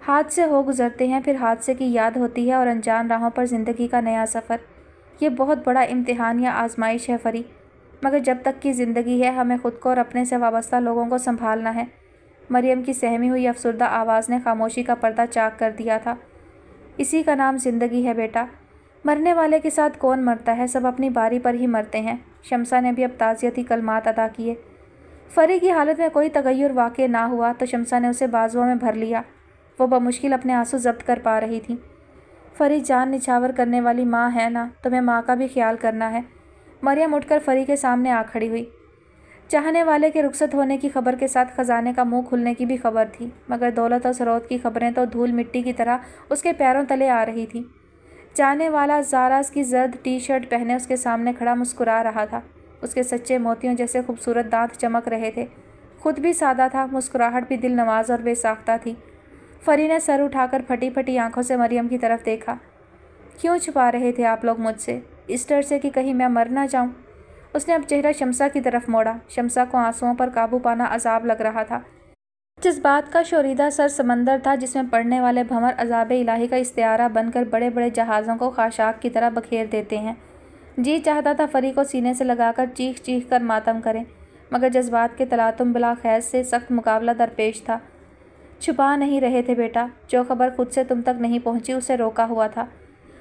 हादसे हो गुजरते हैं, फिर हादसे की याद होती है और अनजान राहों पर ज़िंदगी का नया सफ़र। ये बहुत बड़ा इम्तिहान या आजमाइश है फरी, मगर जब तक की ज़िंदगी है हमें ख़ुद को और अपने से वाबस्ता लोगों को संभालना है। मरियम की सहमी हुई अफसुर्दा आवाज़ ने खामोशी का पर्दा चाक कर दिया था। इसी का नाम ज़िंदगी है बेटा। मरने वाले के साथ कौन मरता है, सब अपनी बारी पर ही मरते हैं। शमसा ने भी अब ताज़ियती कलमात अदा किए। फरी की हालत में कोई तगय्युर वाक़ ना हुआ तो शमसा ने उसे बाजुओं में भर लिया। वो बमुश्किल अपने आंसू जब्त कर पा रही थी। फरी जान निछावर करने वाली माँ है ना, तुम्हें माँ का भी ख्याल करना है। मरियम उठकर फरी के सामने आ खड़ी हुई। चाहने वाले के रुखसत होने की खबर के साथ खजाने का मुंह खुलने की भी खबर थी, मगर दौलत और सरोत की खबरें तो धूल मिट्टी की तरह उसके पैरों तले आ रही थी। जाने वाला ज़ारास की जर्द टी शर्ट पहने उसके सामने खड़ा मुस्कुरा रहा था। उसके सच्चे मोतियों जैसे खूबसूरत दांत चमक रहे थे। खुद भी सादा था, मुस्कुराहट भी दिल नवाज और बेसाख्ता थी। फरी ने सर उठाकर फटी फटी आंखों से मरियम की तरफ देखा। क्यों छुपा रहे थे आप लोग मुझसे? इस डर से कि कहीं मैं मर ना जाऊं। उसने अब चेहरा शमसा की तरफ मोड़ा। शमसा को आंसुओं पर काबू पाना अजाब लग रहा था। जिस बात का शोरीदा सर समंदर था जिसमें पड़ने वाले भंवर अजाब इलाही का इस्तिआरा बनकर बड़े बड़े जहाज़ों को खाशाक की तरह बखेर देते हैं। जी चाहता था फरी को सीने से लगाकर चीख चीख कर मातम करें, मगर जज्बात के तलातुम बिला खैज से सख्त मुकाबला दरपेश था। छुपा नहीं रहे थे बेटा, जो खबर खुद से तुम तक नहीं पहुंची उसे रोका हुआ था।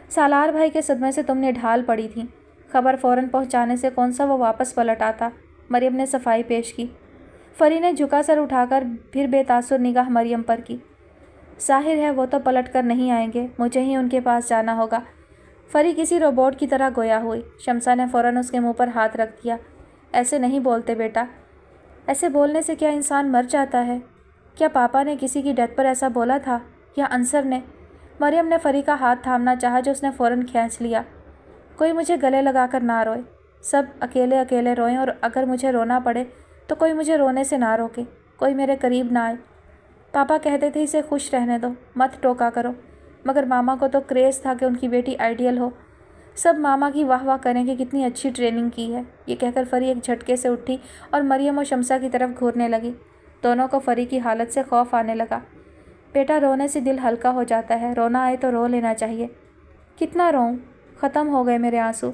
सालार भाई के सदमे से तुमने ढाल पड़ी थी। खबर फ़ौरन पहुंचाने से कौन सा वो वापस पलट आता। मरियम ने सफाई पेश की। फरी ने झुका सर उठाकर फिर बेतासुर निगाह मरियम पर की। जाहिर है वो तो पलट कर नहीं आएंगे, मुझे ही उनके पास जाना होगा। फरी किसी रोबोट की तरह गोया हुई। शमसा ने फ़ौरन उसके मुंह पर हाथ रख दिया। ऐसे नहीं बोलते बेटा, ऐसे बोलने से क्या इंसान मर जाता है? क्या पापा ने किसी की डेथ पर ऐसा बोला था, या अंसर ने? मरियम ने फरी का हाथ थामना चाहा जो उसने फ़ौरन खींच लिया। कोई मुझे गले लगाकर ना रोए, सब अकेले अकेले रोएं, और अगर मुझे रोना पड़े तो कोई मुझे रोने से ना रोके, कोई मेरे करीब ना आए। पापा कहते थे इसे खुश रहने दो, मत टोका करो, मगर मामा को तो क्रेज़ था कि उनकी बेटी आइडियल हो। सब मामा की वाह वाह करें कि कितनी अच्छी ट्रेनिंग की है। ये कहकर फरी एक झटके से उठी और मरियम और शमसा की तरफ घूरने लगी। दोनों को फरी की हालत से खौफ आने लगा। बेटा, रोने से दिल हल्का हो जाता है, रोना आए तो रो लेना चाहिए। कितना रोऊं? ख़त्म हो गए मेरे आंसू।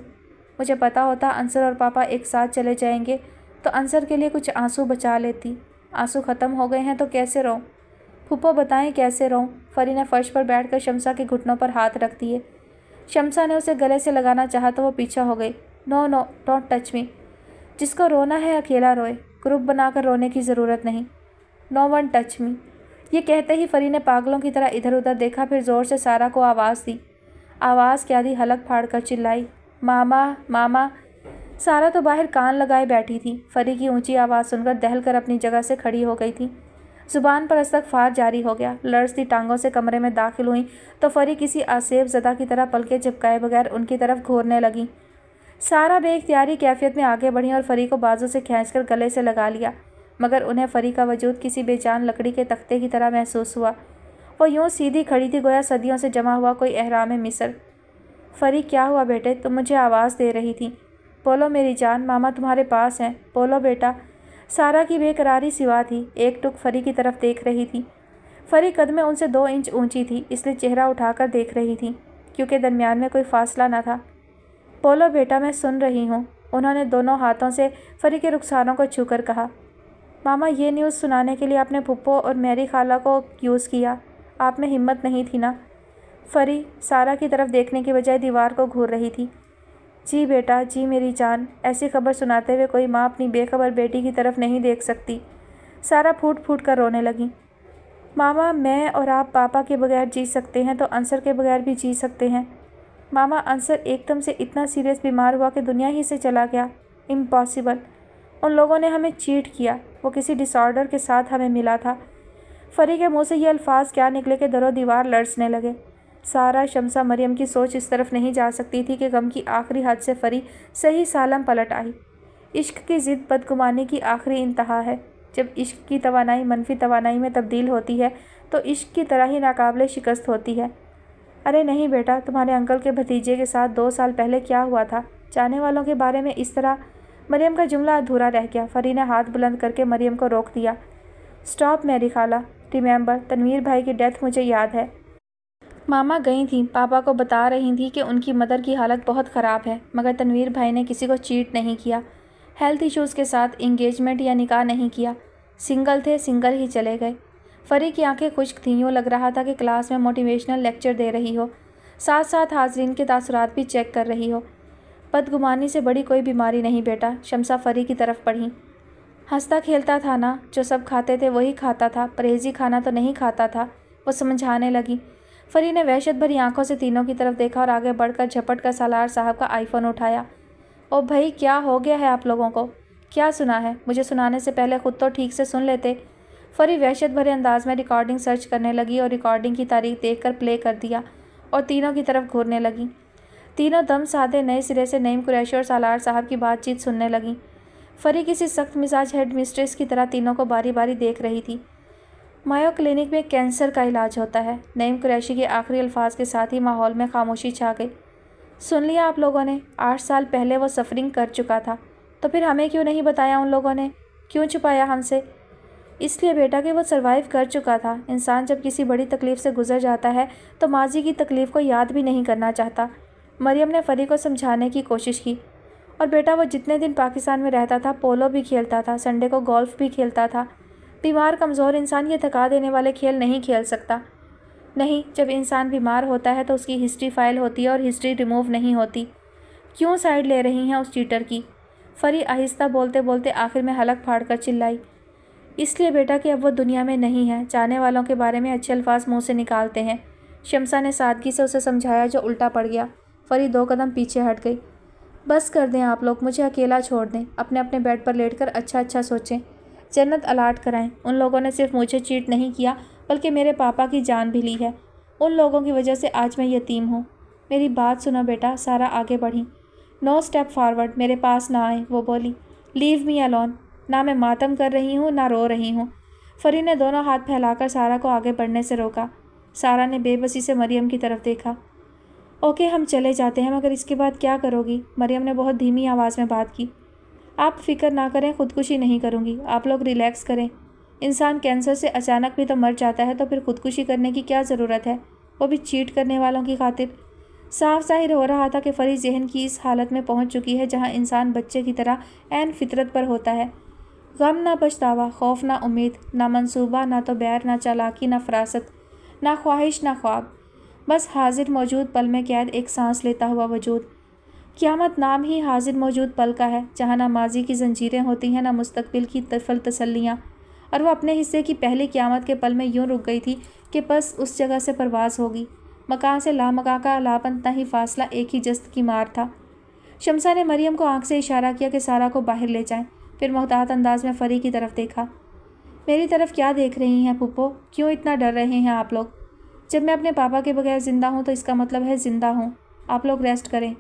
मुझे पता होता अंसर और पापा एक साथ चले जाएंगे तो अंसर के लिए कुछ आंसू बचा लेती। आंसू ख़त्म हो गए हैं तो कैसे रोऊं? फूफो बताएं कैसे रोऊं? फरी ने फर्श पर बैठकर शमसा के घुटनों पर हाथ रख दिए। शमसा ने उसे गले से लगाना चाहा तो वो पीछा हो गई। No no, don't touch me. जिसको रोना है अकेला रोए, ग्रुप बनाकर रोने की ज़रूरत नहीं। No one touch me. ये कहते ही फरी ने पागलों की तरह इधर उधर देखा, फिर ज़ोर से सारा को आवाज़ दी। आवाज़ क्या दी, हलक फाड़ कर चिल्लाई, मामा मामा। सारा तो बाहर कान लगाए बैठी थी। फरी की ऊंची आवाज़ सुनकर दहल कर अपनी जगह से खड़ी हो गई थी। ज़ुबान पर इस्तग़फ़ार जारी हो गया। लड़ती टांगों से कमरे में दाखिल हुई तो फरी किसी आसेब ज़दा की तरह पलके झपकाए बगैर उनकी तरफ घूरने लगी। सारा बेइख्तियारी कैफियत में आगे बढ़ी और फरी को बाजू से खींचकर गले से लगा लिया, मगर उन्हें फरी का वजूद किसी बेजान लकड़ी के तख्ते की तरह महसूस हुआ। वो यूँ सीधी खड़ी थी गोया सदियों से जमा हुआ कोई एहराम मिस्र। फरी, क्या हुआ बेटे? तुम मुझे आवाज़ दे रही थी। बोलो मेरी जान, मामा तुम्हारे पास हैं, बोलो बेटा। सारा की बेकरारी सिवा थी, एक टुक फरी की तरफ देख रही थी। फरी कद में उनसे 2 इंच ऊंची थी, इसलिए चेहरा उठाकर देख रही थी, क्योंकि दरमियान में कोई फासला न था। बोलो बेटा, मैं सुन रही हूँ, उन्होंने दोनों हाथों से फरी के रुखसारों को छूकर कहा। मामा, ये न्यूज़ सुनाने के लिए आपने फुप्पो और मेरी खाला को यूज़ किया, आप में हिम्मत नहीं थी ना? फरी सारा की तरफ देखने के बजाय दीवार को घूर रही थी। जी बेटा, जी मेरी जान, ऐसी खबर सुनाते हुए कोई माँ अपनी बेखबर बेटी की तरफ नहीं देख सकती। सारा फूट फूट कर रोने लगी। मामा, मैं और आप पापा के बगैर जी सकते हैं तो अंसर के बगैर भी जी सकते हैं। मामा, अंसर एकदम से इतना सीरियस बीमार हुआ कि दुनिया ही से चला गया। इम्पॉसिबल। उन लोगों ने हमें चीट किया, वो किसी डिसऑर्डर के साथ हमें मिला था। फरी के मुंह से ये अल्फाज क्या निकले कि दरो दीवार लड़सने लगे। सारा, शमसा, मरियम की सोच इस तरफ नहीं जा सकती थी कि गम की आखिरी हद से फरी सही सालम पलट आई। इश्क की ज़िद बदगुमानी की आखिरी इंतहा है। जब इश्क की तवानाई मनफी तवानाई में तब्दील होती है तो इश्क की तरह ही नाकाबिले शिकस्त होती है। अरे नहीं बेटा, तुम्हारे अंकल के भतीजे के साथ 2 साल पहले क्या हुआ था, जाने वालों के बारे में इस तरह। मरियम का जुमला अधूरा रह गया। फरी ने हाथ बुलंद करके मरियम को रोक दिया। स्टॉप मेरी खाला, रिमेंबर, तनवीर भाई की डेथ मुझे याद है। मामा गई थी, पापा को बता रही थी कि उनकी मदर की हालत बहुत ख़राब है, मगर तनवीर भाई ने किसी को चीट नहीं किया, हेल्थ इश्यूज़ के साथ इंगेजमेंट या निकाह नहीं किया, सिंगल थे, सिंगल ही चले गए। फरी की आंखें खुश्क थीं, यूँ लग रहा था कि क्लास में मोटिवेशनल लेक्चर दे रही हो, साथ साथ हाजरीन के तासुरात भी चेक कर रही हो। बदगुमानी से बड़ी कोई बीमारी नहीं बेटा, शम्सा फरी की तरफ बढ़ी। हंसता खेलता था ना, जो सब खाते थे वही खाता था, परहेजी खाना तो नहीं खाता था, वो समझाने लगी। फरी ने वहशत भरी आंखों से तीनों की तरफ देखा और आगे बढ़कर झपट कर सालार साहब का आईफोन उठाया। ओ भाई, क्या हो गया है आप लोगों को? क्या सुना है? मुझे सुनाने से पहले खुद तो ठीक से सुन लेते। फरी वहशत भरे अंदाज में रिकॉर्डिंग सर्च करने लगी और रिकॉर्डिंग की तारीख देखकर प्ले कर दिया और तीनों की तरफ घूरने लगी। तीनों दम साधे नए सिरे से नईम कुरैशी और सालार साहब की बातचीत सुनने लगी। फरी किसी सख्त मिजाज हेड मिस्ट्रेस की तरह तीनों को बारी बारी देख रही थी। मायो क्लिनिक में कैंसर का इलाज होता है। नईम कुरैशी के आखिरी अल्फाज के साथ ही माहौल में खामोशी छा गई। सुन लिया आप लोगों ने? 8 साल पहले वो सफरिंग कर चुका था, तो फिर हमें क्यों नहीं बताया उन लोगों ने? क्यों छुपाया हमसे? इसलिए बेटा कि वो सर्वाइव कर चुका था। इंसान जब किसी बड़ी तकलीफ़ से गुजर जाता है तो माजी की तकलीफ़ को याद भी नहीं करना चाहता। मरियम ने फरी को समझाने की कोशिश की। और बेटा, वो जितने दिन पाकिस्तान में रहता था पोलो भी खेलता था, संडे को गोल्फ भी खेलता था। बीमार कमज़ोर इंसान ये थका देने वाले खेल नहीं खेल सकता। नहीं, जब इंसान बीमार होता है तो उसकी हिस्ट्री फाइल होती है और हिस्ट्री रिमूव नहीं होती। क्यों साइड ले रही हैं उस चीटर की? फरी आहिस्ता बोलते बोलते आखिर में हलक फाड़ कर चिल्लाई। इसलिए बेटा कि अब वो दुनिया में नहीं है। जाने वालों के बारे में अच्छे अल्फाज मुँह से निकालते हैं। शम्सा ने सादगी से उसे समझाया, जो उल्टा पड़ गया। फरी 2 कदम पीछे हट गई। बस कर दें आप लोग, मुझे अकेला छोड़ दें। अपने अपने बेड पर लेटकर अच्छा अच्छा सोचें, जन्नत अलाट कराएं। उन लोगों ने सिर्फ मुझे चीट नहीं किया बल्कि मेरे पापा की जान भी ली है। उन लोगों की वजह से आज मैं यतीम हूँ। मेरी बात सुनो बेटा। सारा आगे बढ़ी। नो स्टेप फॉरवर्ड, मेरे पास ना आए, वो बोली। Leave me alone. ना मैं मातम कर रही हूँ ना रो रही हूँ। फरी ने दोनों हाथ फैलाकर सारा को आगे बढ़ने से रोका। सारा ने बेबसी से मरियम की तरफ देखा। ओके, हम चले जाते हैं, मगर इसके बाद क्या करोगी? मरियम ने बहुत धीमी आवाज़ में बात की। आप फिक्र ना करें, खुदकुशी नहीं करूँगी। आप लोग रिलैक्स करें। इंसान कैंसर से अचानक भी तो मर जाता है, तो फिर खुदकुशी करने की क्या ज़रूरत है, वो भी चीट करने वालों की खातिर। साफ ज़ाहिर हो रहा था कि फरी जहन की इस हालत में पहुंच चुकी है जहां इंसान बच्चे की तरह ऐन फितरत पर होता है। गम ना पछतावा, खौफ ना उम्मीद, ना मंसूबा, ना तो बैर, ना चालाकी, ना फरासत, ना ख्वाहिश, ना ख्वाब। बस हाजिर मौजूद पल में कैद एक सांस लेता हुआ वजूद। क़यामत नाम ही हाजिर मौजूद पल का है, जहाँ ना माजी की जंजीरें होती हैं, ना मुस्तकबिल की तफल तसल्लियाँ। और वह अपने हिस्से की पहली क़यामत के पल में यूँ रुक गई थी कि बस उस जगह से परवाज़ होगी। मकान से लामका का लापता ही फासला एक ही जस्त की मार था। शम्सा ने मरियम को आंख से इशारा किया कि सारा को बाहर ले जाएं, फिर मोहतात अंदाज में फरी की तरफ देखा। मेरी तरफ क्या देख रही हैं पुप्पो? क्यों इतना डर रहे हैं आप लोग? जब मैं अपने पापा के बगैर ज़िंदा हूँ तो इसका मतलब है ज़िंदा हूँ। आप लोग रेस्ट करें।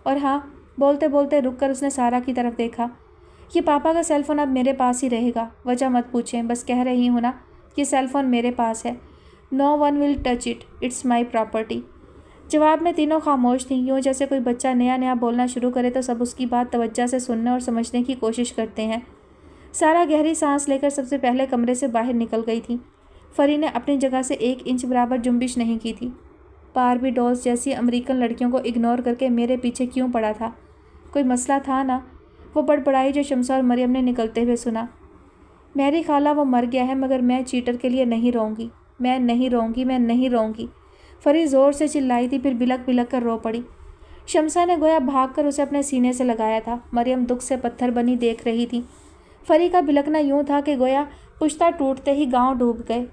और हाँ, बोलते बोलते रुक कर उसने सारा की तरफ देखा। ये पापा का सेलफ़ोन अब मेरे पास ही रहेगा। वजह मत पूछें, बस कह रही हूँ ना, ये सेलफ़ोन मेरे पास है। No one will touch it, it's my property. जवाब में तीनों खामोश थीं, यूँ जैसे कोई बच्चा नया नया बोलना शुरू करे तो सब उसकी बात तवज्जो से सुनने और समझने की कोशिश करते हैं। सारा गहरी सांस लेकर सबसे पहले कमरे से बाहर निकल गई थी। फरी ने अपनी जगह से 1 इंच बराबर जुम्बिश नहीं की थी। बारबी डॉल्स जैसी अमेरिकन लड़कियों को इग्नोर करके मेरे पीछे क्यों पड़ा था? कोई मसला था ना? वो बड़बड़ाई जो शम्सा और मरियम ने निकलते हुए सुना। मेरी खाला, वो मर गया है, मगर मैं चीटर के लिए नहीं रोऊंगी। मैं नहीं रोऊंगी, मैं नहीं रोऊंगी। फरी ज़ोर से चिल्लाई थी, फिर बिलक बिलक कर रो पड़ी। शम्सा ने गोया भागकर उसे अपने सीने से लगाया था। मरियम दुख से पत्थर बनी देख रही थी। फरी का बिलकना यूँ था कि गोया पुश्ता टूटते ही गांव डूब गए।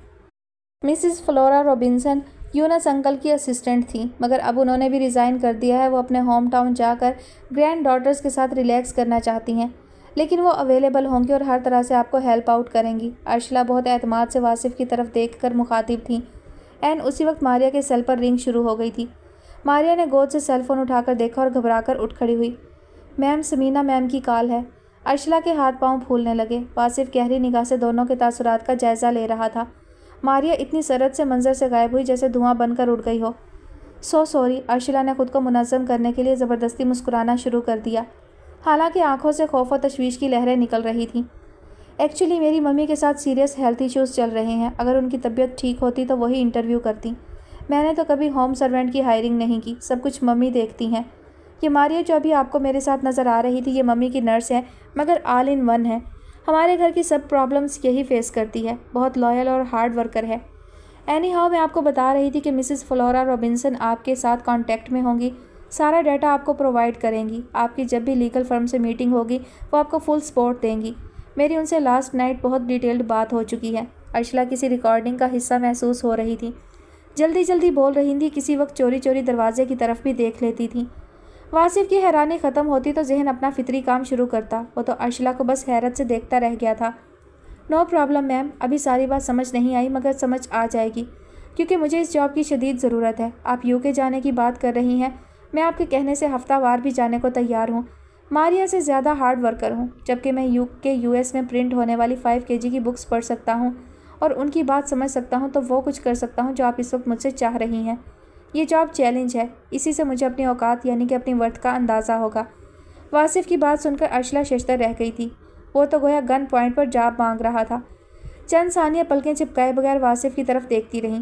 Mrs Flora Robinson Yunus uncle की असिस्टेंट थी, मगर अब उन्होंने भी रिज़ाइन कर दिया है। वो अपने होम टाउन जाकर ग्रैंड डॉटर्स के साथ रिलैक्स करना चाहती हैं, लेकिन वो अवेलेबल होंगी और हर तरह से आपको हेल्प आउट करेंगी। अर्शला बहुत एतमाद से वासिफ की तरफ देखकर मुखातिब थी। एन उसी वक्त मारिया के सेल पर रिंग शुरू हो गई थी। मारिया ने गोद से सेल फ़ोन उठाकर देखा और घबराकर उठ खड़ी हुई। मैम, समीना मैम की कॉल है। अर्शला के हाथ पांव फूलने लगे। वासिफ गहरी निगाह से दोनों के तासुरात का जायज़ा ले रहा था। मारिया इतनी सरत से मंजर से गायब हुई जैसे धुआं बनकर उड़ गई हो। So sorry. अर्शला ने खुद को मुनज़्ज़म करने के लिए ज़बरदस्ती मुस्कुराना शुरू कर दिया, हालांकि आंखों से खौफ और तशवीश की लहरें निकल रही थीं। एक्चुअली मेरी मम्मी के साथ सीरियस हेल्थ इश्यूज़ चल रहे हैं। अगर उनकी तबीयत ठीक होती तो वही इंटरव्यू करती। मैंने तो कभी होम सर्वेंट की हायरिंग नहीं की, सब कुछ मम्मी देखती हैं। ये मारिया जो अभी आपको मेरे साथ नज़र आ रही थी, ये मम्मी की नर्स है, मगर ऑल इन वन है। हमारे घर की सब प्रॉब्लम्स यही फेस करती है। बहुत लॉयल और हार्ड वर्कर है। एनी हाउ, मैं आपको बता रही थी कि मिसेस फ्लोरा रॉबिन्सन आपके साथ कांटेक्ट में होंगी, सारा डाटा आपको प्रोवाइड करेंगी। आपकी जब भी लीगल फर्म से मीटिंग होगी वो आपको फुल सपोर्ट देंगी। मेरी उनसे लास्ट नाइट बहुत डिटेल्ड बात हो चुकी है। अर्शला किसी रिकॉर्डिंग का हिस्सा महसूस हो रही थी। जल्दी जल्दी बोल रही थी, किसी वक्त चोरी चोरी दरवाजे की तरफ भी देख लेती थी। वासिफ की हैरानी ख़त्म होती तो जहन अपना फितरी काम शुरू करता। वो तो अर्शला को बस हैरत से देखता रह गया था। नो प्रॉब्लम मैम, अभी सारी बात समझ नहीं आई मगर समझ आ जाएगी, क्योंकि मुझे इस जॉब की शदीद ज़रूरत है। आप यूके जाने की बात कर रही हैं, मैं आपके कहने से हफ्तावार भी जाने को तैयार हूँ। मारिया से ज़्यादा हार्ड वर्कर हूँ, जबकि मैं यूएस में प्रिंट होने वाली 5 kg की बुक्स पढ़ सकता हूँ और उनकी बात समझ सकता हूँ, तो वो कुछ कर सकता हूँ जो आप इस वक्त मुझसे चाह रही हैं। ये जॉब चैलेंज है, इसी से मुझे अपनी औकात यानी कि अपनी वर्थ का अंदाज़ा होगा। वासिफ की बात सुनकर अर्शला शशदर रह गई थी। वो तो गोया गन पॉइंट पर जॉब मांग रहा था। चंद सानिया पलकें चिपकाए बगैर वासिफ की तरफ देखती रहीं।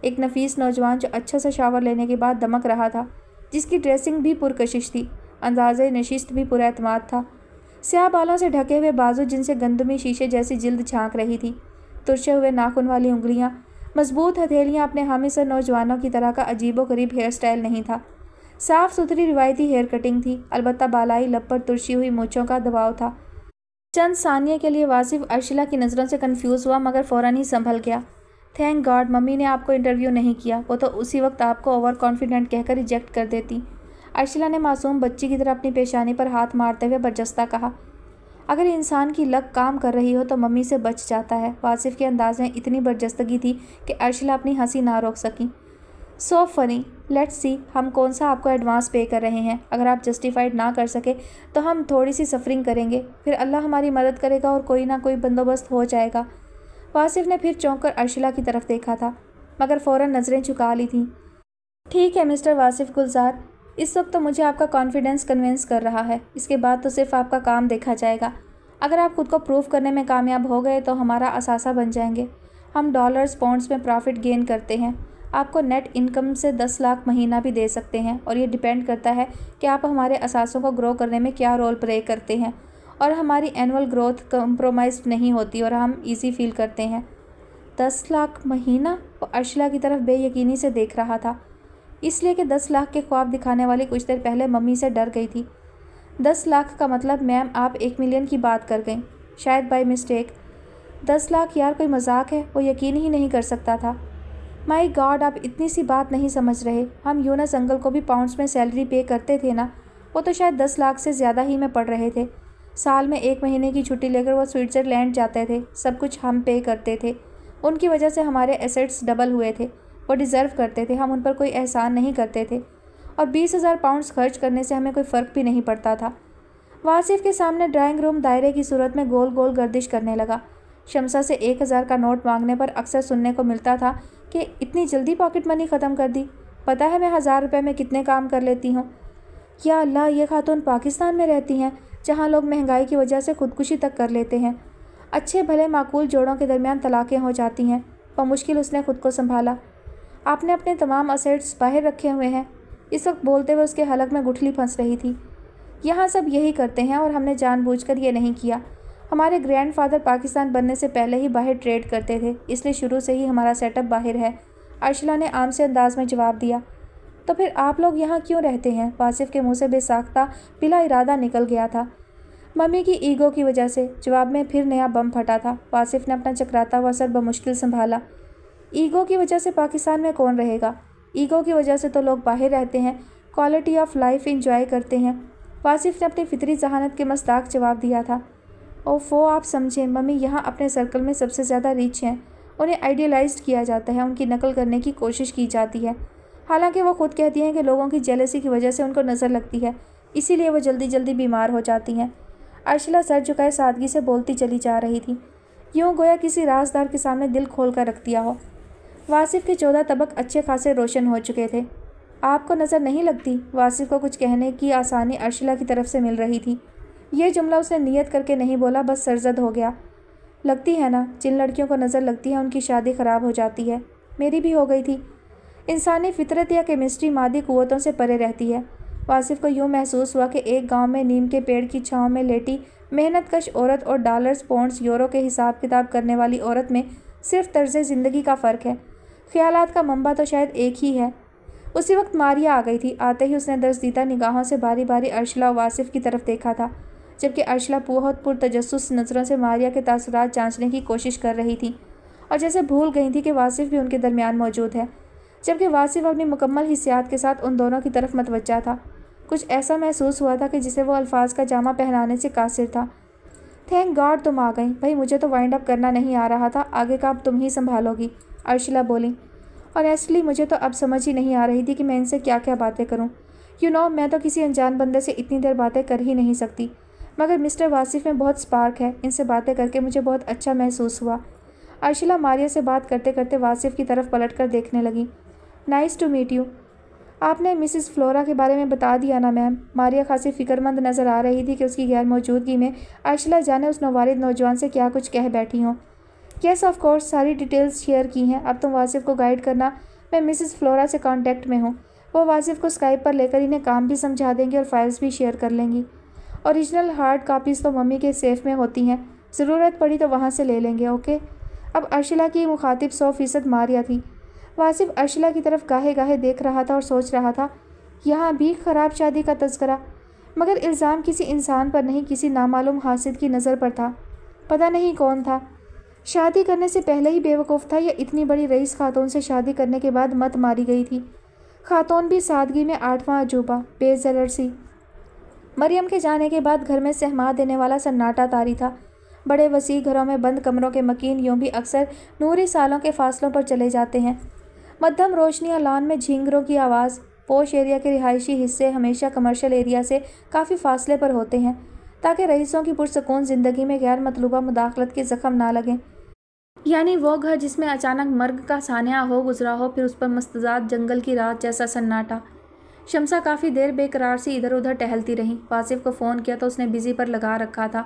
एक नफीस नौजवान जो अच्छा सा शावर लेने के बाद दमक रहा था, जिसकी ड्रेसिंग भी पुरकशिश थी, अंदाज़े नशिस्त भी पुरएतमाद था। स्याह बालों से ढके हुए बाजू जिनसे गंदमी शीशे जैसी जिल्द झांक रही थी, तुरशे हुए नाखून वाली उंगलियां, मजबूत हथेलियां, अपने हामिसर नौजवानों की तरह का अजीबोगरीब हेयर स्टाइल नहीं था। साफ़ सुथरी रिवायती हेयर कटिंग थी, अलबत्ता बालाई लब पर तुरशी हुई मूँछों का दबाव था। चंद सानिया के लिए वासिफ अर्शला की नज़रों से कंफ्यूज हुआ मगर फ़ौरन ही संभल गया। थैंक गॉड मम्मी ने आपको इंटरव्यू नहीं किया, वो तो उसी वक्त आपको ओवर कॉन्फिडेंट कहकर रिजेक्ट कर देती। अर्शला ने मासूम बच्ची की तरह अपनी पेशानी पर हाथ मारते हुए बरजस्ता कहा। अगर इंसान की लक काम कर रही हो तो मम्मी से बच जाता है। वासिफ के अंदाज में इतनी बरजस्तगी थी कि अर्शला अपनी हंसी ना रोक सकी। सो फनी, लेट्स सी हम कौन सा आपको एडवांस पे कर रहे हैं। अगर आप जस्टिफाइड ना कर सके तो हम थोड़ी सी सफरिंग करेंगे, फिर अल्लाह हमारी मदद करेगा और कोई ना कोई बंदोबस्त हो जाएगा। वासिफ ने फिर चौंक कर अर्शला की तरफ देखा था, मगर फ़ौरन नज़रें झुका ली थीं। ठीक है मिस्टर वासिफ गुलजार, इस वक्त तो मुझे आपका कॉन्फिडेंस कन्विंस कर रहा है, इसके बाद तो सिर्फ आपका काम देखा जाएगा। अगर आप खुद को प्रूव करने में कामयाब हो गए तो हमारा असासा बन जाएंगे। हम डॉलर्स पाउंड्स में प्रॉफिट गेन करते हैं। आपको नेट इनकम से 10 लाख महीना भी दे सकते हैं, और ये डिपेंड करता है कि आप हमारे असासों को ग्रो करने में क्या रोल प्ले करते हैं। और हमारी एनुअल ग्रोथ कंप्रोमाइज नहीं होती और हम ईजी फील करते हैं। 10 लाख महीना? वो अर्शला की तरफ बेयकीनी से देख रहा था, इसलिए कि 10 लाख के ख्वाब दिखाने वाली कुछ देर पहले मम्मी से डर गई थी। 10 लाख का मतलब मैम आप 1 मिलियन की बात कर गई, शायद बाय मिस्टेक। 10 लाख यार कोई मजाक है, वो यकीन ही नहीं कर सकता था। माय गॉड, आप इतनी सी बात नहीं समझ रहे। हम यूनस अंकल को भी पाउंड्स में सैलरी पे करते थे ना, वो तो शायद 10 लाख से ज़्यादा ही में पड़ रहे थे। साल में 1 महीने की छुट्टी लेकर वो स्विट्ज़रलैंड जाते थे, सब कुछ हम पे करते थे। उनकी वजह से हमारे एसेट्स डबल हुए थे। वो डिज़र्व करते थे, हम उन पर कोई एहसान नहीं करते थे, और 20,000 पाउंड्स खर्च करने से हमें कोई फ़र्क भी नहीं पड़ता था। वासिफ के सामने ड्राइंग रूम दायरे की सूरत में गोल गोल गर्दिश करने लगा। शमसा से 1,000 का नोट मांगने पर अक्सर सुनने को मिलता था कि इतनी जल्दी पॉकेट मनी ख़त्म कर दी, पता है मैं 1000 रुपये में कितने काम कर लेती हूँ। या अल्लाह, ये खातून पाकिस्तान में रहती हैं जहाँ लोग महंगाई की वजह से खुदकुशी तक कर लेते हैं। अच्छे भले माकूल जोड़ों के दरमियान तलाक़ें हो जाती हैं। बमुश्किल उसने खुद को संभाला। आपने अपने तमाम असेट्स बाहर रखे हुए हैं। इस वक्त बोलते हुए उसके हलक में गुठली फंस रही थी। यहाँ सब यही करते हैं और हमने जानबूझकर ये नहीं किया। हमारे ग्रैंडफादर पाकिस्तान बनने से पहले ही बाहर ट्रेड करते थे, इसलिए शुरू से ही हमारा सेटअप बाहर है। अर्शला ने आम से अंदाज में जवाब दिया। तो फिर आप लोग यहाँ क्यों रहते हैं? वासिफ के मुंह से बेसाख्ता बिला इरादा निकल गया था। मम्मी की ईगो की वजह से। जवाब में फिर नया बम फटा था। वासिफ ने अपना चकराता हुआ सर बमुश्किल संभाला। ईगो की वजह से पाकिस्तान में कौन रहेगा? ईगो की वजह से तो लोग बाहर रहते हैं, क्वालिटी ऑफ लाइफ इंजॉय करते हैं। वासिफ ने अपनी फितरी जहानत के मस्ताक जवाब दिया था। ओफो, आप समझें, मम्मी यहाँ अपने सर्कल में सबसे ज़्यादा रिच हैं। उन्हें आइडियलाइज्ड किया जाता है, उनकी नकल करने की कोशिश की जाती है। हालांकि वो खुद कहती हैं कि लोगों की जेलसी की वजह से उनको नज़र लगती है, इसीलिए वो जल्दी जल्दी बीमार हो जाती हैं। अर्शला सर झुकाए सादगी से बोलती चली जा रही थी, यूँ गोया किसी राजदार के सामने दिल खोल कर रख दिया हो। वासिफ के 14 तबक अच्छे खासे रोशन हो चुके थे। आपको नज़र नहीं लगती? वासिफ को कुछ कहने की आसानी अर्शला की तरफ से मिल रही थी। ये जुमला उसने नियत करके नहीं बोला, बस सरजद हो गया। लगती है ना, जिन लड़कियों को नज़र लगती है उनकी शादी ख़राब हो जाती है। मेरी भी हो गई थी। इंसानी फितरत या केमिस्ट्री मादी कुव्वतों से परे रहती है। वासिफ को यूँ महसूस हुआ कि एक गांव में नीम के पेड़ की छांव में लेटी मेहनतकश औरत और डॉलर्स, पौंड्स, यूरो के हिसाब किताब करने वाली औरत में सिर्फ तर्ज ज़िंदगी का फ़र्क है। ख्यालात का मंबा तो शायद एक ही है। उसी वक्त मारिया आ गई थी। आते ही उसने दरसदीदा निगाहों से बारी बारी अर्शला और वासिफ की तरफ देखा था, जबकि अर्शला बहुत पुरतजस्सुस नज़रों से मारिया के तासुरात जांचने की कोशिश कर रही थी और जैसे भूल गई थी कि वासिफ भी उनके दरमियान मौजूद है, जबकि वासिफ अपनी मुकम्मल हिस्सियात के साथ उन दोनों की तरफ मतवज्जा था। कुछ ऐसा महसूस हुआ था कि जिसे वो अल्फाज का जामा पहनाने से कासिर था। थैंक गॉड तुम आ गई। भाई मुझे तो वाइंड अप करना नहीं आ रहा था, आगे का अब तुम ही संभालोगी, अर्शला बोली। ऑनेस्टली मुझे तो अब समझ ही नहीं आ रही थी कि मैं इनसे क्या क्या बातें करूं। मैं तो किसी अनजान बंदे से इतनी देर बातें कर ही नहीं सकती, मगर मिस्टर वासिफ में बहुत स्पार्क है। इनसे बातें करके मुझे बहुत अच्छा महसूस हुआ। अर्शला मारिया से बात करते करते वासिफ की तरफ पलट कर देखने लगी। Nice to meet you. आपने मिसिस फ्लोरा के बारे में बता दिया ना मैम। मारिया खासी फिक्रमंद नज़र आ रही थी कि उसकी गैर मौजूदगी में अर्शला जाने उस नौवालिद नौजवान से क्या कुछ कह बैठी हों। यस ऑफ कोर्स, सारी डिटेल्स शेयर की हैं। अब तुम वासिफ को गाइड करना, मैं मिसिस फ्लोरा से कांटेक्ट में हूँ। वो वासिफ को स्काइप पर लेकर इन्हें काम भी समझा देंगी और फाइल्स भी शेयर कर लेंगी। ओरिजिनल हार्ड कापीज़ तो मम्मी के सेफ में होती हैं, ज़रूरत पड़ी तो वहाँ से ले लेंगे। ओके। अब अर्शला की मुखातिब 100% मारिया थी। वासिफ अर्शला की तरफ गाहे गाहे देख रहा था और सोच रहा था, यहाँ भी ख़राब शादी का तज़किरा, मगर इल्ज़ाम किसी इंसान पर नहीं, किसी नामालूम हासिद की नज़र पर था। पता नहीं कौन था। शादी करने से पहले ही बेवकूफ़ था या इतनी बड़ी रईस खातून से शादी करने के बाद मत मारी गई थी। खातून भी सादगी में 8वां अजूबा, बेज़रर सी। मरियम के जाने के बाद घर में सहमा देने वाला सन्नाटा तारी था। बड़े वसी घरों में बंद कमरों के मकीन यूँ भी अक्सर नूरी सालों के फासलों पर चले जाते हैं। मध्यम रोशनी और लॉन में झींगरों की आवाज़। पोश एरिया के रिहायशी हिस्से हमेशा कमर्शियल एरिया से काफ़ी फासले पर होते हैं, ताकि रईसों की पुरसकून ज़िंदगी में गैर मतलूबा मुदाखलत के ज़ख्म ना लगें। यानी वो घर जिसमें अचानक मर्ग का सानिया हो गुजरा हो, फिर उस पर मुस्तज़ाद जंगल की रात जैसा सन्नाटा। शम्सा काफ़ी देर बेकरार सी इधर उधर टहलती रही। वासिफ को फ़ोन किया तो उसने बिज़ी पर लगा रखा था।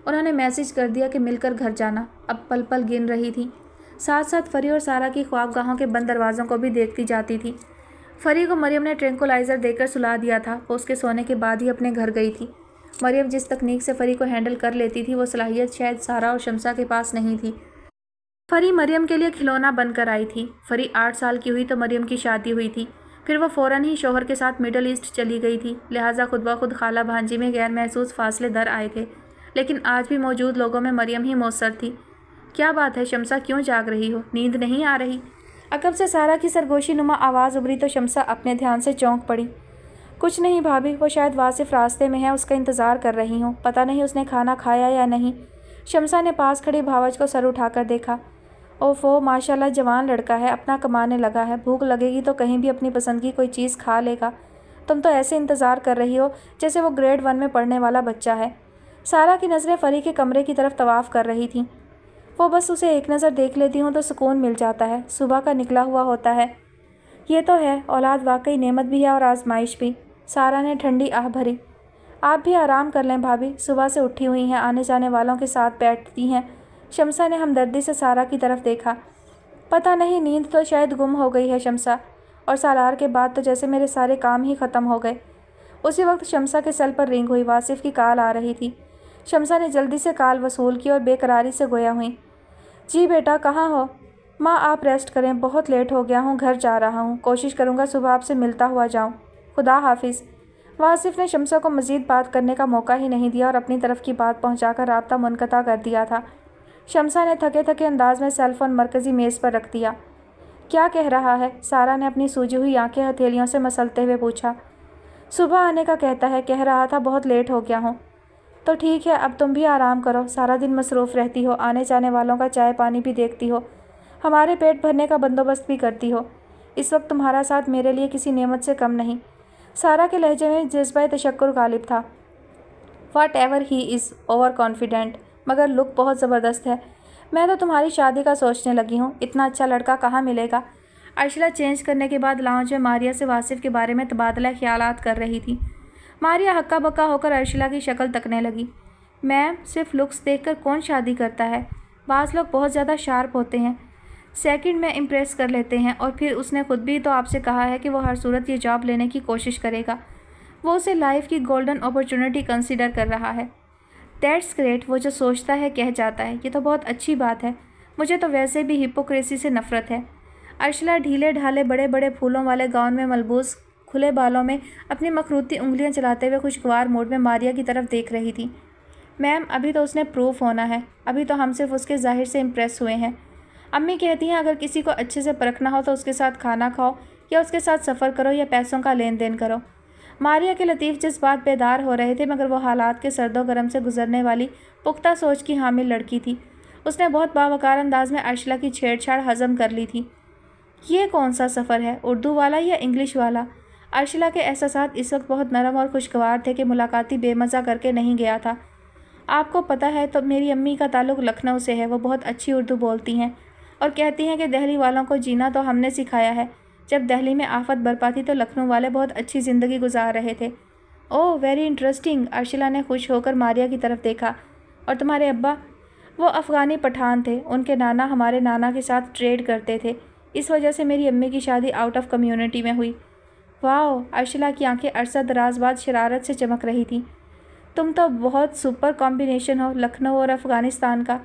उन्होंने मैसेज कर दिया कि मिलकर घर जाना। अब पल पल गिन रही थी, साथ साथ फरी और सारा की ख्वाबगाहों के बंद दरवाज़ों को भी देखती जाती थी। फरी को मरियम ने ट्रैंकुलाइज़र देकर सुला दिया था। वो उसके सोने के बाद ही अपने घर गई थी। मरियम जिस तकनीक से फरी को हैंडल कर लेती थी, वो सलाहियत शायद सारा और शम्सा के पास नहीं थी। फरी मरियम के लिए खिलौना बनकर आई थी। फरी 8 साल की हुई तो मरियम की शादी हुई थी। फिर वह फ़ौरन ही शौहर के साथ मिडल ईस्ट चली गई थी, लिहाजा खुद ब खुद खाला भांजी में गैर महसूस फासले दर आए थे। लेकिन आज भी मौजूद लोगों में मरियम ही मौसर थी। क्या बात है शम्सा, क्यों जाग रही हो? नींद नहीं आ रही? अकब से सारा की सरगोशी नुमा आवाज़ उभरी तो शम्सा अपने ध्यान से चौंक पड़ी। कुछ नहीं भाभी, वो शायद वासिफ रास्ते में है, उसका इंतज़ार कर रही हूँ। पता नहीं उसने खाना खाया या नहीं। शम्सा ने पास खड़े भावज को सर उठाकर देखा। ओफो, माशाल्लाह जवान लड़का है, अपना कमाने लगा है। भूख लगेगी तो कहीं भी अपनी पसंद की कोई चीज़ खा लेगा। तुम तो ऐसे इंतज़ार कर रही हो जैसे वो ग्रेड 1 में पढ़ने वाला बच्चा है। सारा की नज़रें फरी के कमरे की तरफ तवाफ़ कर रही थीं। वो बस उसे एक नज़र देख लेती हूँ तो सुकून मिल जाता है। सुबह का निकला हुआ होता है। ये तो है, औलाद वाकई नेमत भी है और आजमाइश भी। सारा ने ठंडी आह भरी। आप भी आराम कर लें भाभी, सुबह से उठी हुई हैं, आने जाने वालों के साथ बैठती हैं। शम्सा ने हमदर्दी से सारा की तरफ देखा। पता नहीं, नींद तो शायद गुम हो गई है शम्सा, और सालार के बाद तो जैसे मेरे सारे काम ही ख़त्म हो गए। उसी वक्त शम्सा के सेल पर रिंग हुई। वासिफ की कॉल आ रही थी। शम्सा ने जल्दी से कॉल वसूल की और बेकरारी से गोया हुई। जी बेटा, कहाँ हो? माँ आप रेस्ट करें, बहुत लेट हो गया हूँ, घर जा रहा हूँ। कोशिश करूँगा सुबह आपसे मिलता हुआ जाऊँ। खुदा हाफिज़। वासिफ ने शम्सा को मज़ीद बात करने का मौका ही नहीं दिया और अपनी तरफ की बात पहुँचाकर राब्ता मुनक़ता कर दिया था। शम्सा ने थके थके अंदाज में सेलफ़ोन मरकज़ी मेज़ पर रख दिया। क्या कह रहा है? सारा ने अपनी सूजी हुई आंखें हथेलियों से मसलते हुए पूछा। सुबह आने का कहता है, कह रहा था बहुत लेट हो गया हूँ। तो ठीक है, अब तुम भी आराम करो। सारा दिन मसरूफ़ रहती हो, आने जाने वालों का चाय पानी भी देखती हो, हमारे पेट भरने का बंदोबस्त भी करती हो। इस वक्त तुम्हारा साथ मेरे लिए किसी नेमत से कम नहीं। सारा के लहजे में जज्बा तशक्कुर गालिब था। What ever he is over confident, मगर लुक बहुत ज़बरदस्त है। मैं तो तुम्हारी शादी का सोचने लगी हूँ। इतना अच्छा लड़का कहाँ मिलेगा? अर्शला चेंज करने के बाद लाउंज में मारिया से वासिफ के बारे में तबादला ख्यालात कर रही थी। मारिया हक्का बक्का होकर अर्शला की शक्ल तकने लगी। मैम, सिर्फ लुक्स देखकर कौन शादी करता है? बाज़ लोग बहुत ज़्यादा शार्प होते हैं, सेकंड में इम्प्रेस कर लेते हैं, और फिर उसने खुद भी तो आपसे कहा है कि वो हर सूरत ये जॉब लेने की कोशिश करेगा। वो उसे लाइफ की गोल्डन अपॉर्चुनिटी कंसीडर कर रहा है। That's great. वो जो सोचता है कह जाता है, ये तो बहुत अच्छी बात है। मुझे तो वैसे भी हिपोक्रेसी से नफरत है। अर्शिला ढीले ढाले बड़े बड़े फूलों वाले गाउन में मलबूस खुले बालों में अपनी मखरूती उंगलियां चलाते हुए खुशगवार मूड में मारिया की तरफ देख रही थी। मैम, अभी तो उसने प्रूफ होना है, अभी तो हम सिर्फ उसके ज़ाहिर से इम्प्रेस हुए हैं। अम्मी कहती हैं अगर किसी को अच्छे से परखना हो तो उसके साथ खाना खाओ या उसके साथ सफ़र करो या पैसों का लेन देन करो। मारिया के लतीफ़ जज्बात बेदार हो रहे थे, मगर वो हालात के सर्दो गर्म से गुजरने वाली पुख्ता सोच की हामिल लड़की थी। उसने बहुत बावकार अंदाज में अर्शिला की छेड़छाड़ हजम कर ली थी। ये कौन सा सफ़र है, उर्दू वाला या इंग्लिश वाला? अर्शिला के एहसासात इस वक्त बहुत नरम और खुशगवार थे कि मुलाकाती बेमज़ा करके नहीं गया था। आपको पता है तो मेरी अम्मी का ताल्लुक़ लखनऊ से है। वो बहुत अच्छी उर्दू बोलती हैं और कहती हैं कि दिल्ली वालों को जीना तो हमने सिखाया है। जब दिल्ली में आफत बरपा थी तो लखनऊ वाले बहुत अच्छी ज़िंदगी गुजार रहे थे। ओह, वेरी इंटरेस्टिंग। अर्शिला ने खुश होकर मारिया की तरफ देखा। और तुम्हारे अब्बा? वो अफ़गानी पठान थे। उनके नाना हमारे नाना के साथ ट्रेड करते थे। इस वजह से मेरी अम्मी की शादी आउट ऑफ कम्युनिटी में हुई। वाह! अर्शिला की आंखें अरसा दराज बाद शरारत से चमक रही थीं। तुम तो बहुत सुपर कॉम्बिनेशन हो, लखनऊ और अफ़गानिस्तान का।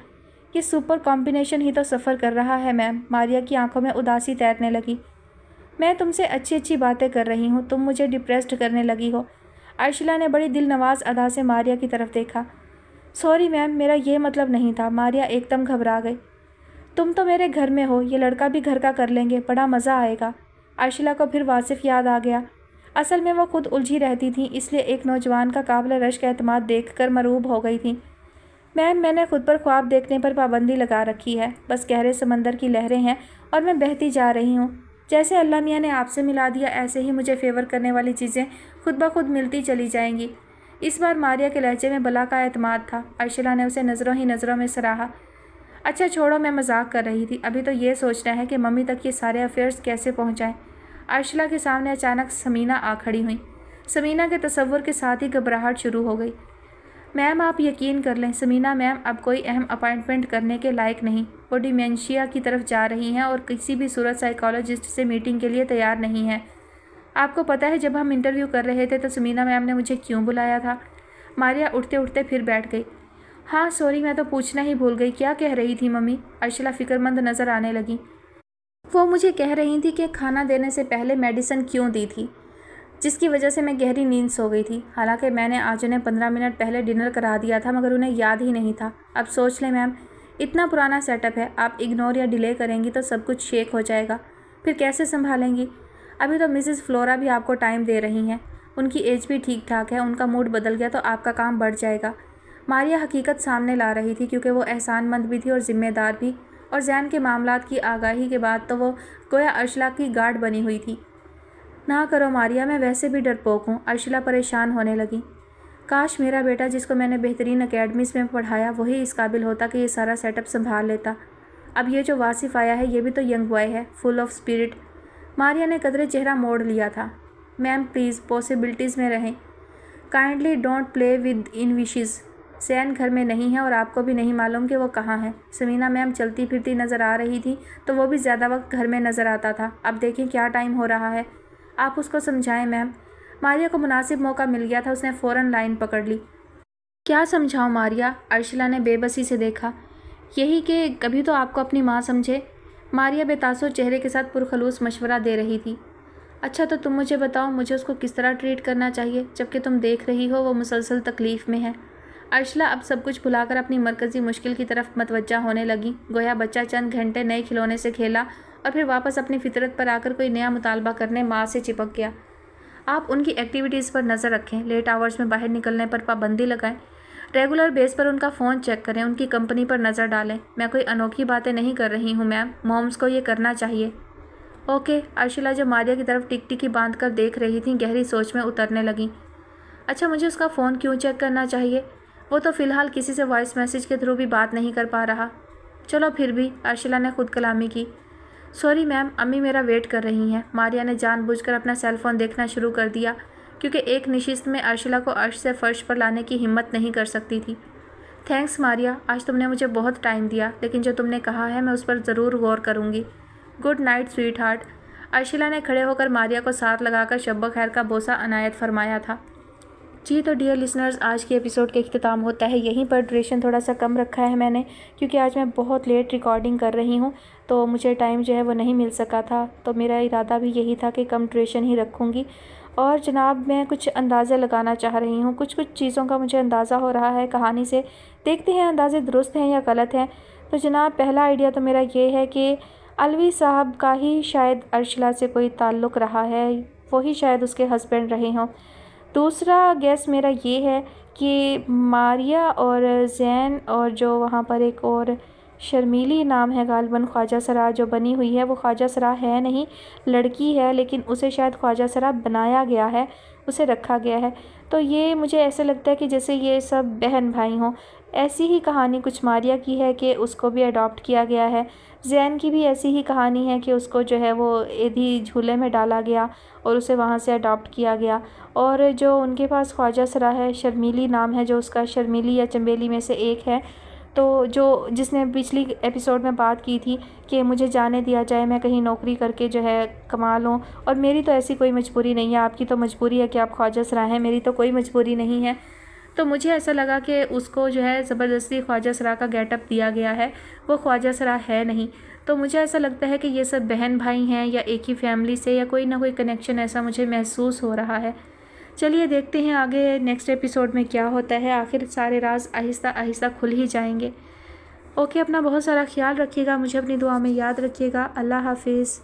ये सुपर कॉम्बिनेशन ही तो सफ़र कर रहा है मैम। मारिया की आंखों में उदासी तैरने लगी। मैं तुमसे अच्छी अच्छी बातें कर रही हूँ, तुम मुझे डिप्रेस्ड करने लगी हो। अर्शिला ने बड़ी दिल नवाज अदा से मारिया की तरफ देखा। सॉरी मैम, मेरा ये मतलब नहीं था। मारिया एकदम घबरा गई। तुम तो मेरे घर में हो, ये लड़का भी घर का कर लेंगे, बड़ा मज़ा आएगा। अर्शिला को फिर वासिफ याद आ गया। असल में वो खुद उलझी रहती थी, इसलिए एक नौजवान का काबिल रश्क एतमाद देखकर मरूब हो गई थी। मैम, मैंने खुद पर ख्वाब देखने पर पाबंदी लगा रखी है। बस गहरे समंदर की लहरें हैं और मैं बहती जा रही हूँ। जैसे अल्लाह मियाँ ने आपसे मिला दिया, ऐसे ही मुझे फेवर करने वाली चीज़ें खुद ब खुद मिलती चली जाएंगी। इस बार मारिया के लहजे में बला का एतमाद था। अर्शिला ने उसे नज़रों ही नज़रों में सराहा। अच्छा छोड़ो, मैं मजाक कर रही थी। अभी तो ये सोचना है कि मम्मी तक ये सारे अफेयर्स कैसे पहुँचाएँ। अर्शिला के सामने अचानक समीना आ खड़ी हुई। समीना के तसव्वुर के साथ ही घबराहट शुरू हो गई। मैम, आप यकीन कर लें, समीना मैम अब कोई अहम अपॉइंटमेंट करने के लायक नहीं। वो डिमेंशिया की तरफ जा रही हैं और किसी भी सूरत साइकोलॉजिस्ट से मीटिंग के लिए तैयार नहीं है। आपको पता है जब हम इंटरव्यू कर रहे थे तो समीना मैम ने मुझे क्यों बुलाया था? मारिया उठते उठते फिर बैठ गई। हाँ सॉरी, मैं तो पूछना ही भूल गई। क्या कह रही थी मम्मी? अर्शिला फ़िक्रमंद नज़र आने लगी। वो मुझे कह रही थी कि खाना देने से पहले मेडिसिन क्यों दी थी, जिसकी वजह से मैं गहरी नींद सो गई थी। हालांकि मैंने आज उन्हें 15 मिनट पहले डिनर करा दिया था, मगर उन्हें याद ही नहीं था। अब सोच लें मैम, इतना पुराना सेटअप है, आप इग्नोर या डिले करेंगी तो सब कुछ शेक हो जाएगा। फिर कैसे संभालेंगी? अभी तो मिसेस फ्लोरा भी आपको टाइम दे रही हैं। उनकी एज भी ठीक ठाक है, उनका मूड बदल गया तो आपका काम बढ़ जाएगा। मारिया हकीकत सामने ला रही थी, क्योंकि वो एहसानमंद भी थी और ज़िम्मेदार भी, और जैन के मामलात की आगाही के बाद तो वो गोया अर्शिला की गार्ड बनी हुई थी। ना करो मारिया, मैं वैसे भी डरपोक हूँ। अर्शिला परेशान होने लगी। काश मेरा बेटा, जिसको मैंने बेहतरीन अकेडमीज़ में पढ़ाया, वही इस काबिल होता कि ये सारा सेटअप संभाल लेता। अब ये जो वासिफ आया है, ये भी तो यंग बॉय है, फुल ऑफ स्पिरिट। मारिया ने कदरे चेहरा मोड़ लिया था। मैम प्लीज़ पॉसिबिलिटीज़ में रहें। काइंडली डोंट प्ले विद इन विशेज़। सैन घर में नहीं है और आपको भी नहीं मालूम कि वो कहाँ है। समीना मैम चलती फिरती नज़र आ रही थी तो वो भी ज़्यादा वक्त घर में नज़र आता था। अब देखें क्या टाइम हो रहा है, आप उसको समझाएं मैम। मारिया को मुनासिब मौका मिल गया था, उसने फ़ौरन लाइन पकड़ ली। क्या समझाऊं मारिया? अर्शिला ने बेबसी से देखा। यही कि कभी तो आपको अपनी माँ समझे। मारिया बेतासुर चेहरे के साथ पुरखलूस मशवरा दे रही थी। अच्छा तो तुम मुझे बताओ, मुझे उसको किस तरह ट्रीट करना चाहिए, जबकि तुम देख रही हो वो मुसलसल तकलीफ़ में है। अर्शिला अब सब कुछ भुलाकर अपनी मरकज़ी मुश्किल की तरफ मतवज्जा होने लगी। गोया बच्चा चंद घंटे नए खिलौने से खेला और फिर वापस अपनी फितरत पर आकर कोई नया मुतालबा करने माँ से चिपक गया। आप उनकी एक्टिविटीज़ पर नज़र रखें, लेट आवर्स में बाहर निकलने पर पाबंदी लगाएं, रेगुलर बेस पर उनका फ़ोन चेक करें, उनकी कंपनी पर नज़र डालें। मैं कोई अनोखी बातें नहीं कर रही हूँ मैम, मॉम्स को ये करना चाहिए। ओके। अर्शिला जो मारिया की तरफ टिकटिकी बांध कर देख रही थी, गहरी सोच में उतरने लगी। अच्छा मुझे उसका फ़ोन क्यों चेक करना चाहिए? वो तो फ़िलहाल किसी से वॉइस मैसेज के थ्रू भी बात नहीं कर पा रहा। चलो फिर भी, अर्शिला ने खुद कलामी की। सॉरी मैम, अम्मी मेरा वेट कर रही हैं। मारिया ने जानबूझकर अपना सेलफ़ोन देखना शुरू कर दिया, क्योंकि एक निशिस्त में अर्शिला को अर्श से फ़र्श पर लाने की हिम्मत नहीं कर सकती थी। थैंक्स मारिया, आज तुमने मुझे बहुत टाइम दिया, लेकिन जो तुमने कहा है मैं उस पर ज़रूर गौर करूँगी। Good night sweetheart. Arshila ने खड़े होकर मारिया को साथ लगाकर शब्बो खैर का बोसा अनायत फरमाया था। जी तो डियर लिसनर्स, आज के एपिसोड का इख्तिताम होता है यहीं पर। ड्यूरेशन थोड़ा सा कम रखा है मैंने, क्योंकि आज मैं बहुत लेट रिकॉर्डिंग कर रही हूँ, तो मुझे टाइम जो है वो नहीं मिल सका था। तो मेरा इरादा भी यही था कि कम ड्यूरेशन ही रखूँगी। और जनाब, मैं कुछ अंदाज़े लगाना चाह रही हूँ, कुछ चीज़ों का मुझे अंदाज़ा हो रहा है कहानी से। देखते हैं अंदाज़े दुरुस्त हैं या गलत हैं। तो जनाब, पहला आइडिया तो मेरा ये है कि अलवी साहब का ही शायद अर्शला से कोई ताल्लुक़ रहा है, वही शायद उसके हस्बैंड रहे हों। दूसरा गेस मेरा ये है कि मारिया और ज़ैन और जो वहाँ पर एक और शर्मीली नाम है गालिबन ख्वाजा सरा जो बनी हुई है, वो ख्वाजा सरा है नहीं, लड़की है, लेकिन उसे शायद ख्वाजा सरा बनाया गया है, उसे रखा गया है। तो ये मुझे ऐसे लगता है कि जैसे ये सब बहन भाई हों। ऐसी ही कहानी कुछ मारिया की है कि उसको भी अडॉप्ट किया गया है। ज़ैन की भी ऐसी ही कहानी है कि उसको जो है वो एधी झूले में डाला गया और उसे वहाँ से अडॉप्ट किया गया। और जो उनके पास ख्वाजा सरा है, शर्मीली नाम है जो उसका, शर्मीली या चंबेली में से एक है। तो जो जिसने पिछली एपिसोड में बात की थी कि मुझे जाने दिया जाए, मैं कहीं नौकरी करके जो है कमा लूँ, और मेरी तो ऐसी कोई मजबूरी नहीं है। आपकी तो मजबूरी है कि आप ख्वाजा सरा हैं, मेरी तो कोई मजबूरी नहीं है। तो मुझे ऐसा लगा कि उसको जो है ज़बरदस्ती ख्वाजा सरा का गेटअप दिया गया है, वो ख्वाजा सरा है नहीं। तो मुझे ऐसा लगता है कि ये सब बहन भाई हैं या एक ही फैमिली से, या कोई ना कोई कनेक्शन ऐसा मुझे महसूस हो रहा है। चलिए देखते हैं आगे नेक्स्ट एपिसोड में क्या होता है। आखिर सारे राज आहिस्ता आहिस्ता खुल ही जाएंगे। ओके, अपना बहुत सारा ख्याल रखिएगा, मुझे अपनी दुआ में याद रखिएगा। अल्लाह हाफिज़।